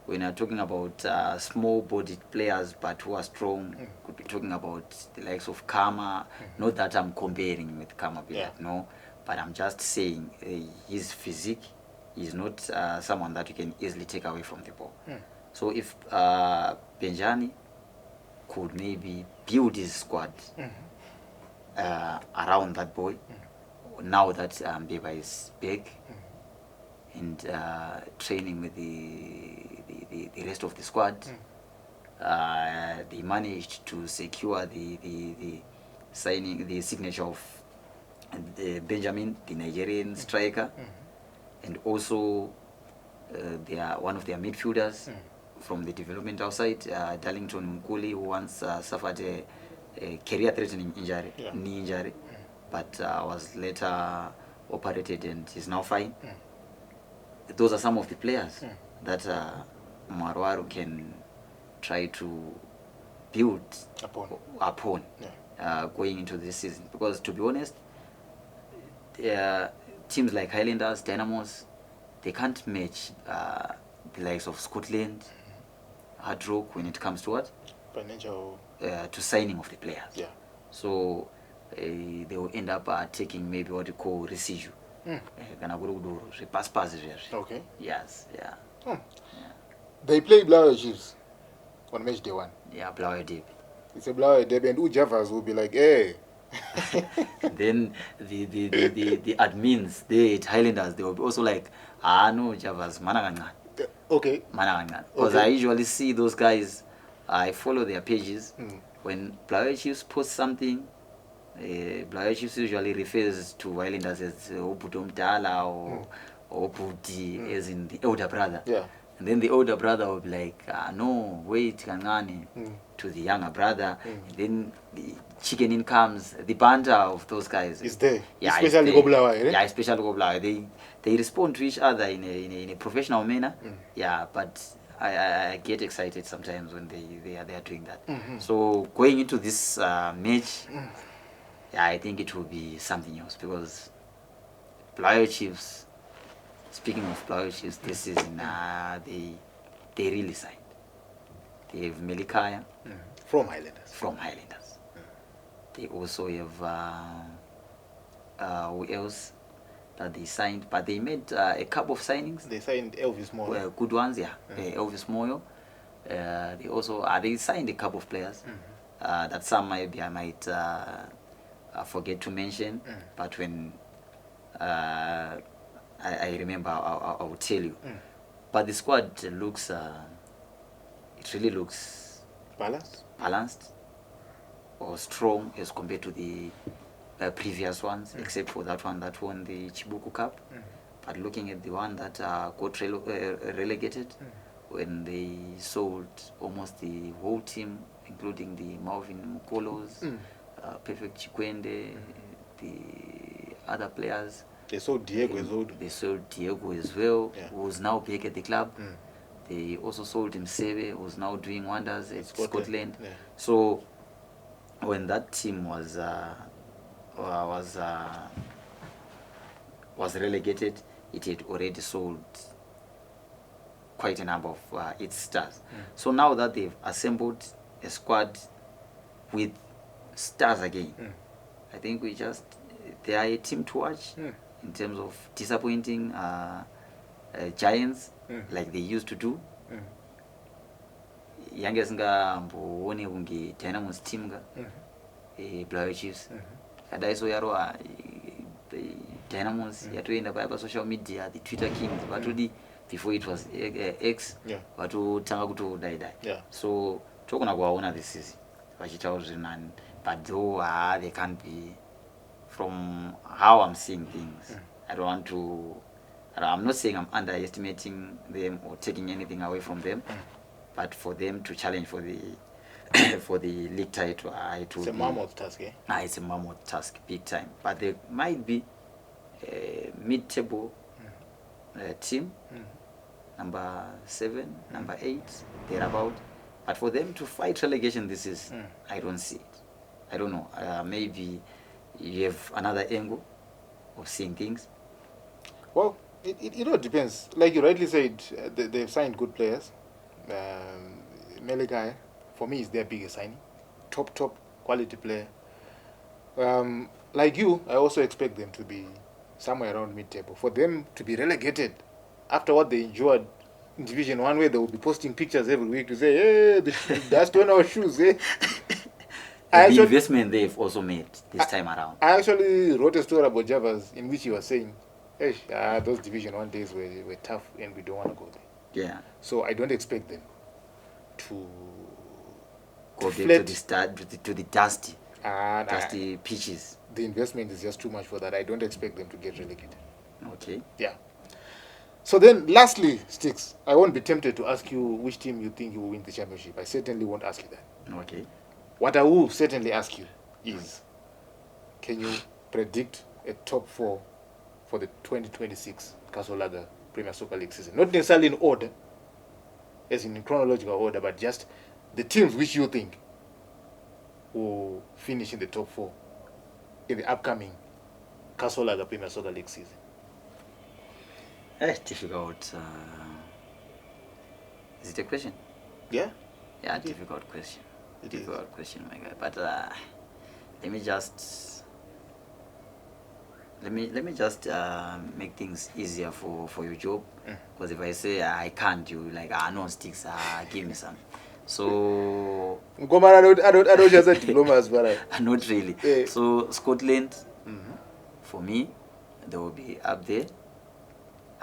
Speaker 2: when you're talking about small-bodied players but who are strong, could be talking about the likes of Kama. Not that I'm comparing with Kama, no. But I'm just saying his physique is not someone that you can easily take away from the ball. So if Benjani could maybe build his squad around that boy, now that Beba is back and training with the rest of the squad, they managed to secure the signature of Benjamin, the Nigerian striker, and also one of their midfielders from the development outside, Darlington Mkuli, who once suffered a career-threatening injury, knee injury, but was later operated and is now fine. Those are some of the players that Marwaru can try to build upon going into this season. Because to be honest, teams like Highlanders, Dynamos, they can't match the likes of Scotland, Hard Rock when it comes to what?
Speaker 1: Financial.
Speaker 2: To signing of the players. So they will end up taking maybe what you call residue.
Speaker 1: Okay.
Speaker 2: Yes,
Speaker 1: They play Blaue Chiefs on match day 1.
Speaker 2: Yeah, Blaue Derby.
Speaker 1: It's a Blaue Derby, and Ujavas will be like, hey.
Speaker 2: Then the admins, the Highlanders, they will be also like, no, Javas, managanga.
Speaker 1: Okay.
Speaker 2: Managanga. Because I usually see those guys, I follow their pages. When Blaue Chiefs post something, Blaue Chiefs usually refers to Highlanders as Obudomdala or Obuti, as in the elder brother. And then the older brother will be like, no, wait, Kangani, to the younger brother. And then the chicken in comes, the banter of those guys.
Speaker 1: Is there?
Speaker 2: Yeah,
Speaker 1: especially Goblawa,
Speaker 2: Yeah, especially Goblawa. They respond to each other in a professional manner. Yeah, but I get excited sometimes when they are doing that. So going into this match, I think it will be something else, because Blaue Chiefs, speaking of Blaue Chiefs, this season, they really signed. They have Melikaya.
Speaker 1: From Highlanders.
Speaker 2: They also have who else that they signed, but they made a couple of signings.
Speaker 1: They signed Elvis Moyo.
Speaker 2: Good ones, Elvis Moyo. They also they signed a couple of players that some maybe I might I forget to mention, but when I remember, I will tell you. But the squad looks, it really looks balanced or strong as compared to the previous ones, except for that one that won the Chibuku Cup. But looking at the one that got relegated, when they sold almost the whole team, including the Marvin Mukolos, Perfect Chikwende, the other players.
Speaker 1: They sold Diego as well.
Speaker 2: They sold Diego as well, who's now back at the club. They also sold Msebe, who's now doing wonders at Scotland.
Speaker 1: Yeah.
Speaker 2: So when that team was relegated, it had already sold quite a number of its stars. So now that they've assembled a squad with stars again, I think they are a team to watch in terms of disappointing giants like they used to do. Yange singamboone kunge Dynamos team ga Black Chiefs. Kadaiso yaro Dynamos yatoenda pa social media, the Twitter kings, batudi before it was X, batotanga kutodai. So tokona kuwaona this season vachitaura nani, but though they can't be, from how I'm seeing things. I'm not saying I'm underestimating them or taking anything away from them, but for them to challenge for the for the league title, it's a mammoth task. It's a mammoth task, big time. But they might be a mid-table team, number 7, number 8, thereabout. But for them to fight relegation, this is I don't see it. I don't know. Maybe you have another angle of seeing things.
Speaker 1: Well, it all depends. Like you rightly said, they've signed good players. Melegai, for me, is their biggest signing. Top quality player. Like you, I also expect them to be somewhere around mid-table. For them to be relegated after what they endured in Division 1, where they will be posting pictures every week to say, hey, that's on our shoes, eh?
Speaker 2: The investment they've also made this time around.
Speaker 1: I actually wrote a story about Javas in which he was saying, hey, those Division 1 days were tough and we don't want to go there.
Speaker 2: Yeah.
Speaker 1: So I don't expect them to
Speaker 2: go back to the dusty pitches.
Speaker 1: The investment is just too much for that. I don't expect them to get relegated.
Speaker 2: Okay.
Speaker 1: Yeah. So then, lastly, Sticks, I won't be tempted to ask you which team you think you will win the championship. I certainly won't ask you that.
Speaker 2: Okay.
Speaker 1: What I will certainly ask you is, can you predict a top 4 for the 2026 Kasolaga Premier Soccer League season? Not necessarily in order, as in chronological order, but just the teams which you think will finish in the top 4 in the upcoming Kasolaga Premier Soccer League season.
Speaker 2: Difficult. Is it a question?
Speaker 1: Yeah.
Speaker 2: Yeah, difficult question. Difficult question, my guy. But let me just make things easier for your job. Because if I say I can't, you like no Sticks. Give me some. So
Speaker 1: I don't just say diplomas, but
Speaker 2: not really. So Scotland, for me, they will be up there.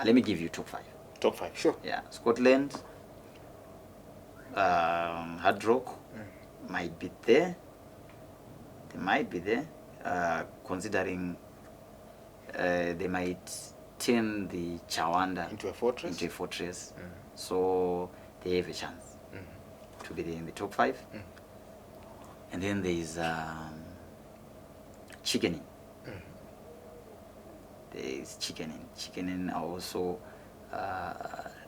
Speaker 2: Let me give you top 5.
Speaker 1: Top 5, sure.
Speaker 2: Yeah, Scotland, Hard Rock might be there. They might be there, considering they might turn the Chawanda
Speaker 1: into a fortress.
Speaker 2: So they have a chance to be there in the top 5. And then there is Chickening. There is Chickening. Chickening are also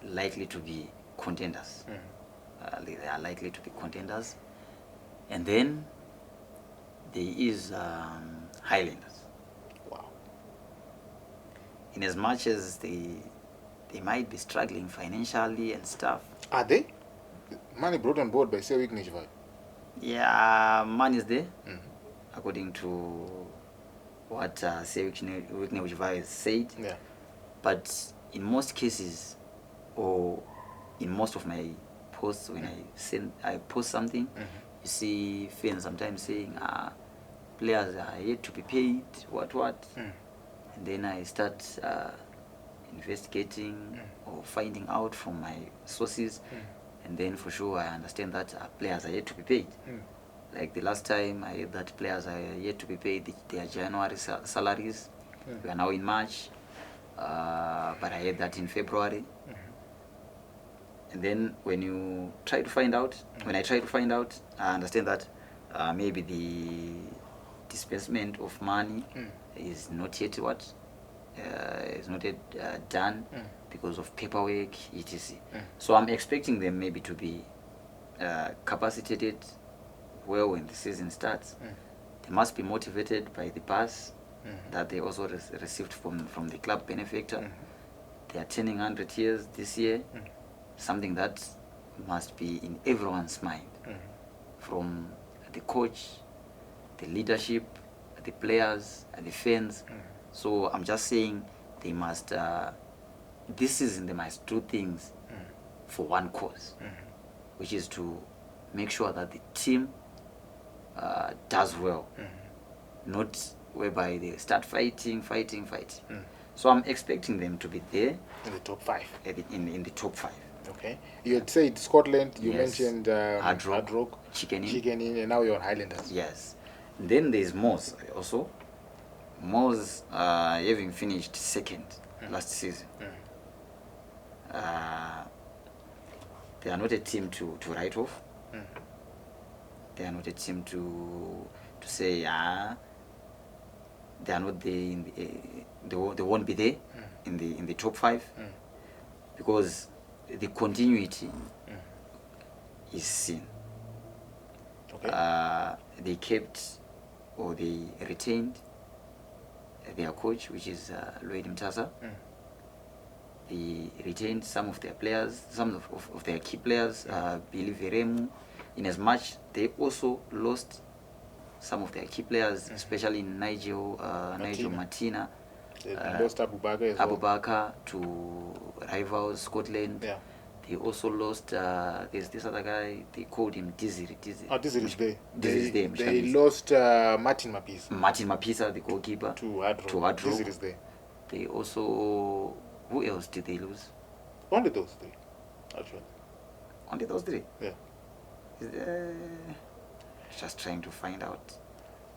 Speaker 2: likely to be contenders. They are likely to be contenders. And then there is Highlanders.
Speaker 1: Wow.
Speaker 2: In as much as they might be struggling financially and stuff.
Speaker 1: Are they? Money brought on board by Sewik Nijvad.
Speaker 2: Yeah, money is there, according to what Sewik Nijvad has said.
Speaker 1: Yeah.
Speaker 2: But in most cases, or in most of my posts, when I post something, you see fans sometimes saying, players are yet to be paid, what. And then I start investigating or finding out from my sources, and then for sure I understand that players are yet to be paid. Like the last time I heard that players are yet to be paid their January salaries. We are now in March, but I heard that in February. And then when you try to find out, when I try to find out, I understand that maybe the disbursement of money is not yet done because of paperwork, etc. So I'm expecting them maybe to be capacitated well when the season starts. They must be motivated by the pass that they also received from the club benefactor. They are turning 100 years this year, something that must be in everyone's mind, from the coach, the leadership, the players, and the fans. So I'm just saying they must, this season they must do things for one cause, which is to make sure that the team does well, not whereby they start fighting. So I'm expecting them to be there
Speaker 1: in the top 5.
Speaker 2: In the top 5.
Speaker 1: Okay. You had said Scotland, you
Speaker 2: Yes.
Speaker 1: mentioned
Speaker 2: Hard Rock,
Speaker 1: Chicken Inn, and now you're on Highlanders.
Speaker 2: Yes. Then there's Moors also. Moors having finished second last season. They are not a team to write off. They are not a team to say they are not there they won't be there in the top 5 because the continuity is seen.
Speaker 1: Okay.
Speaker 2: They kept or they retained their coach, which is Lloyd Mtasa. They retained some of their players, some of their key players, Billy Veremu, in as much they also lost some of their key players, especially Nigel Martina.
Speaker 1: They lost Abubakar as well.
Speaker 2: Abubakar to rivals Scotland.
Speaker 1: Yeah.
Speaker 2: They also lost, there's this other guy, they called him Dizzy.
Speaker 1: Dizzy is there. They
Speaker 2: They
Speaker 1: lost Martin
Speaker 2: Mapisa, the goalkeeper,
Speaker 1: to Hard
Speaker 2: Rock.
Speaker 1: Dizzy is there.
Speaker 2: They also, who else did they lose?
Speaker 1: Only those 3, actually.
Speaker 2: Only those 3?
Speaker 1: Yeah.
Speaker 2: Just trying to find out.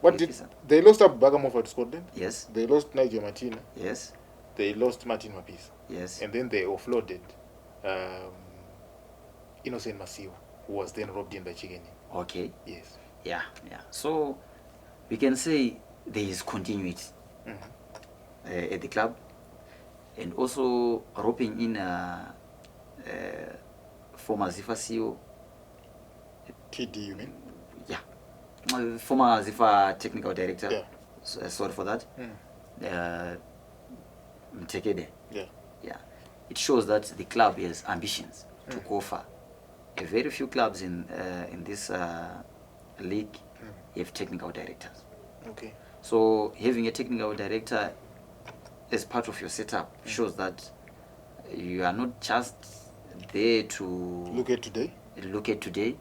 Speaker 1: What did they lost Abubakar to Scotland?
Speaker 2: Yes.
Speaker 1: They lost Nigel Martina.
Speaker 2: Yes.
Speaker 1: They lost Martin Mapisa.
Speaker 2: Yes.
Speaker 1: And then they offloaded Innocent Masiu, who was then robbed in by Chicken Inn.
Speaker 2: Okay.
Speaker 1: Yes.
Speaker 2: Yeah. So we can say there is continuity at the club, and also roping in former ZIFA CEO.
Speaker 1: TD, you mean?
Speaker 2: Yeah. Former ZIFA technical director.
Speaker 1: Yeah.
Speaker 2: Sorry for that. Mtekede.
Speaker 1: Yeah.
Speaker 2: Yeah. It shows that the club has ambitions to go far. A very few clubs in this league have technical directors.
Speaker 1: Okay.
Speaker 2: So having a technical director as part of your setup shows that you are not just there to
Speaker 1: look at today,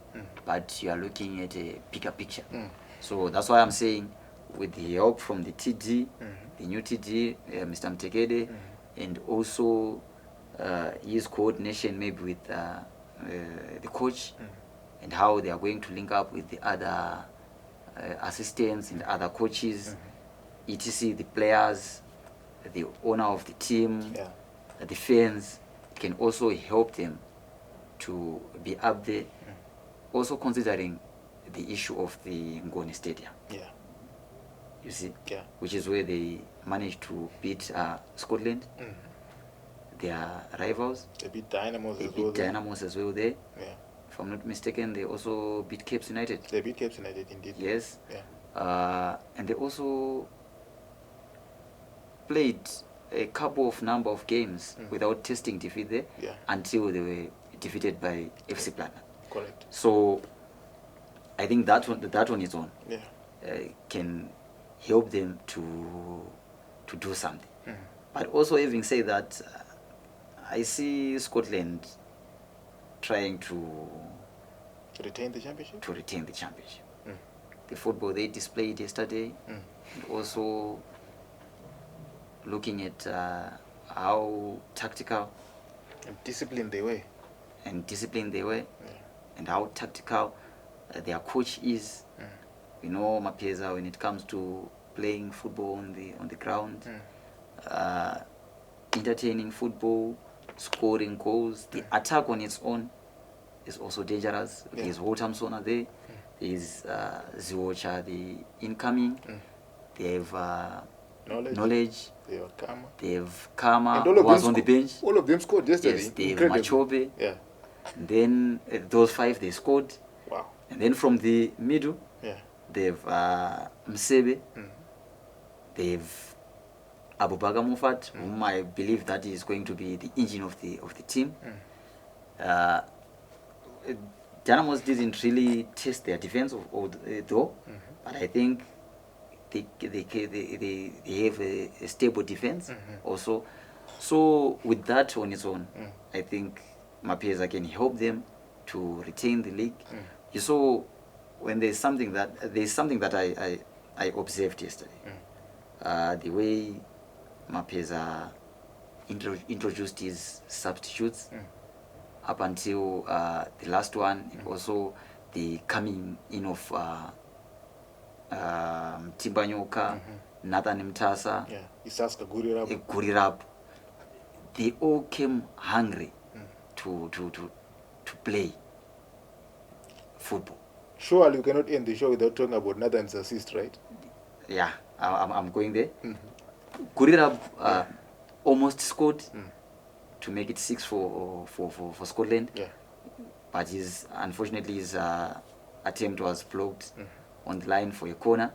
Speaker 2: but you are looking at a bigger picture. So that's why I'm saying, with the help from the TD, the new TD, Mr. Mtekede, and also his coordination maybe with the coach, and how they are going to link up with the other assistants and other coaches, etc., the players, the owner of the team, the fans, can also help them to be up there. Also considering the issue of the Ngoni Stadium. Yeah. You see? Yeah. Which is where they managed to beat Scotland. Their rivals.
Speaker 1: They beat Dynamos
Speaker 2: as well there.
Speaker 1: Yeah.
Speaker 2: If I'm not mistaken, they also beat Capes United.
Speaker 1: They beat Capes United indeed.
Speaker 2: Yes.
Speaker 1: Yeah.
Speaker 2: And they also played a number of games without tasting defeat there until they were defeated by FC Platinum.
Speaker 1: Correct.
Speaker 2: So I think that one is on. Can help them to do something. But also, having said that, I see Scotland trying to
Speaker 1: retain the championship.
Speaker 2: the football they displayed yesterday, and also looking at how tactical
Speaker 1: and disciplined they were.
Speaker 2: And how tactical their coach is. You know, Mapeza, when it comes to playing football on the ground, entertaining football, scoring goals, the attack on its own is also dangerous. There's Wotamsona there, there's Ziwocha, the incoming, they have knowledge. They have Kama, who was on the bench.
Speaker 1: All of them scored yesterday.
Speaker 2: Yes, they have Machobe.
Speaker 1: Yeah.
Speaker 2: And then those 5, they scored.
Speaker 1: Wow.
Speaker 2: And then from the middle, they have Msebe. They have Abubakar Mufat, whom I believe that is going to be the engine of the team. Dynamos didn't really test their defense though, but I think they have a stable defense also. So with that on its own, I think Mapeza can help them to retain the league. You saw when there's something that I observed yesterday, the way Mapeza introduced his substitutes up until the last one, also the coming in of Timbanyoka, Nathan Mtasa,
Speaker 1: Isaska
Speaker 2: Gurirab. They all came hungry to play football.
Speaker 1: Surely you cannot end the show without talking about Nathan's assist, right?
Speaker 2: Yeah, I'm going there. Gurirab almost scored to make it 6 for Scotland, but unfortunately his attempt was blocked on the line for a corner.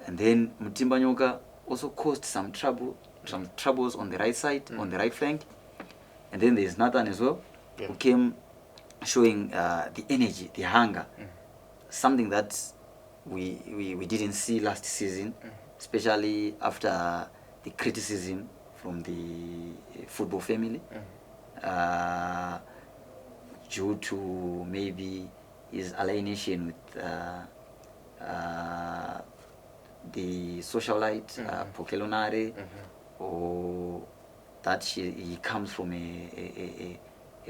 Speaker 2: And then Mutimbanyoka also caused some troubles on the right side, on the right flank. And then there's Nathan as well, who came showing the energy, the hunger, something that we didn't see last season, especially after the criticism from the football family, due to maybe his alienation with the socialite Pokelonare, or that he comes from a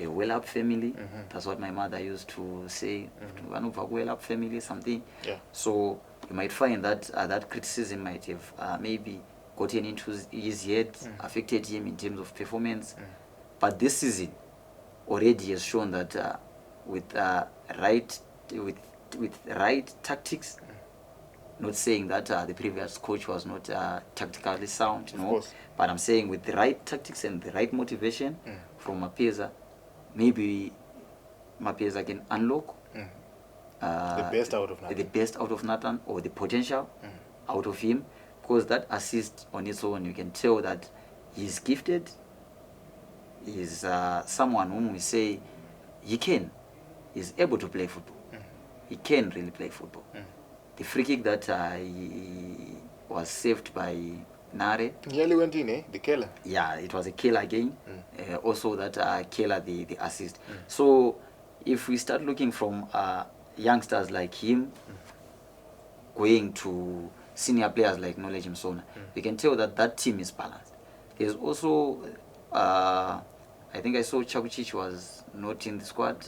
Speaker 2: well-up family. That's what my mother used to say, one of a well-up family, something. So you might find that that criticism might have maybe gotten into his head, affected him in terms of performance. But this season already has shown that with right tactics, not saying that the previous coach was not tactically sound, no, but I'm saying with the right tactics and the right motivation from Mapeza, maybe Mapeza can unlock
Speaker 1: the best out of Nathan,
Speaker 2: or the potential out of him, because that assist on its own, you can tell that he's gifted. He's someone whom we say he's able to play football. He can really play football. The free kick that he was saved by Nare.
Speaker 1: Nearly went in, the Keller.
Speaker 2: Yeah, it was a Keller again. Also that Keller, the assist. So if we start looking from youngsters like him going to senior players like Knowledge Msona, we can tell that that team is balanced. There's also, I think I saw Chakuchich was not in the squad.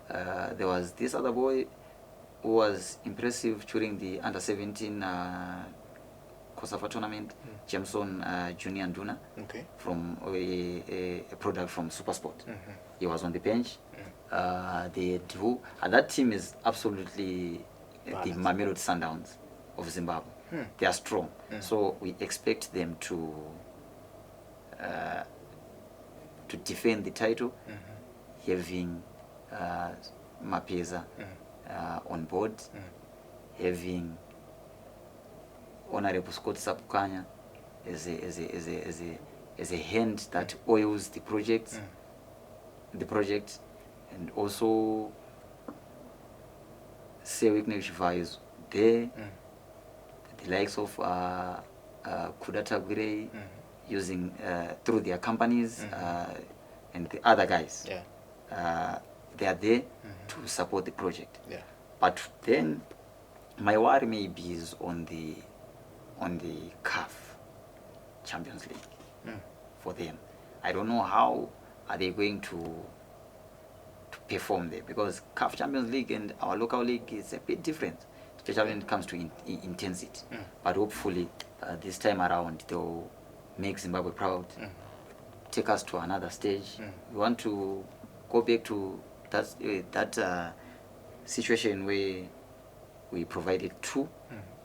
Speaker 2: There was this other boy who was impressive during the under-17 Kosafa tournament, Jameson Junior Nduna, from a product from Supersport. He was on the bench. That team is absolutely the Mamelodi Sundowns of Zimbabwe. They are strong. So we expect them to defend the title, having Mapeza on board, having Honorable Scott Sapukanya as a hand that oils the project, and also Sewik Neshiva is there, the likes of Kudata Gure using through their companies and the other guys. They are there to support the project. But then my worry maybe is on the CAF Champions League for them. I don't know how are they going to perform there, because CAF Champions League and our local league is a bit different, especially when it comes to intensity. But hopefully this time around they'll make Zimbabwe proud, take us to another stage. We want to go back to that situation where we provided 2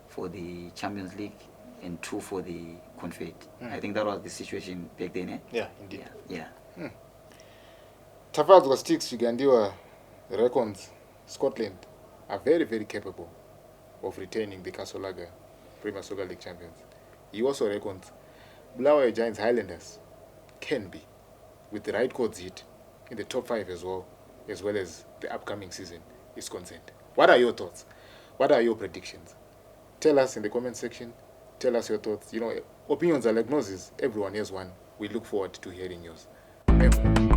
Speaker 2: for the Champions League and 2 for the Confed. I think that was the situation back then. Eh?
Speaker 1: Yeah, indeed.
Speaker 2: Yeah.
Speaker 1: Tafadzwa Sticks Chigandiwa reckons Scotland are very, very capable of retaining the Kasolaga Premier Soccer League champions. He also reckons Bulawayo Giants Highlanders can be, with the right codes hit, in the top 5 as well as the upcoming season is concerned. What are your thoughts? What are your predictions? Tell us in the comment section. Tell us your thoughts. You know, opinions are like noses. Everyone has one. We look forward to hearing yours. Remember,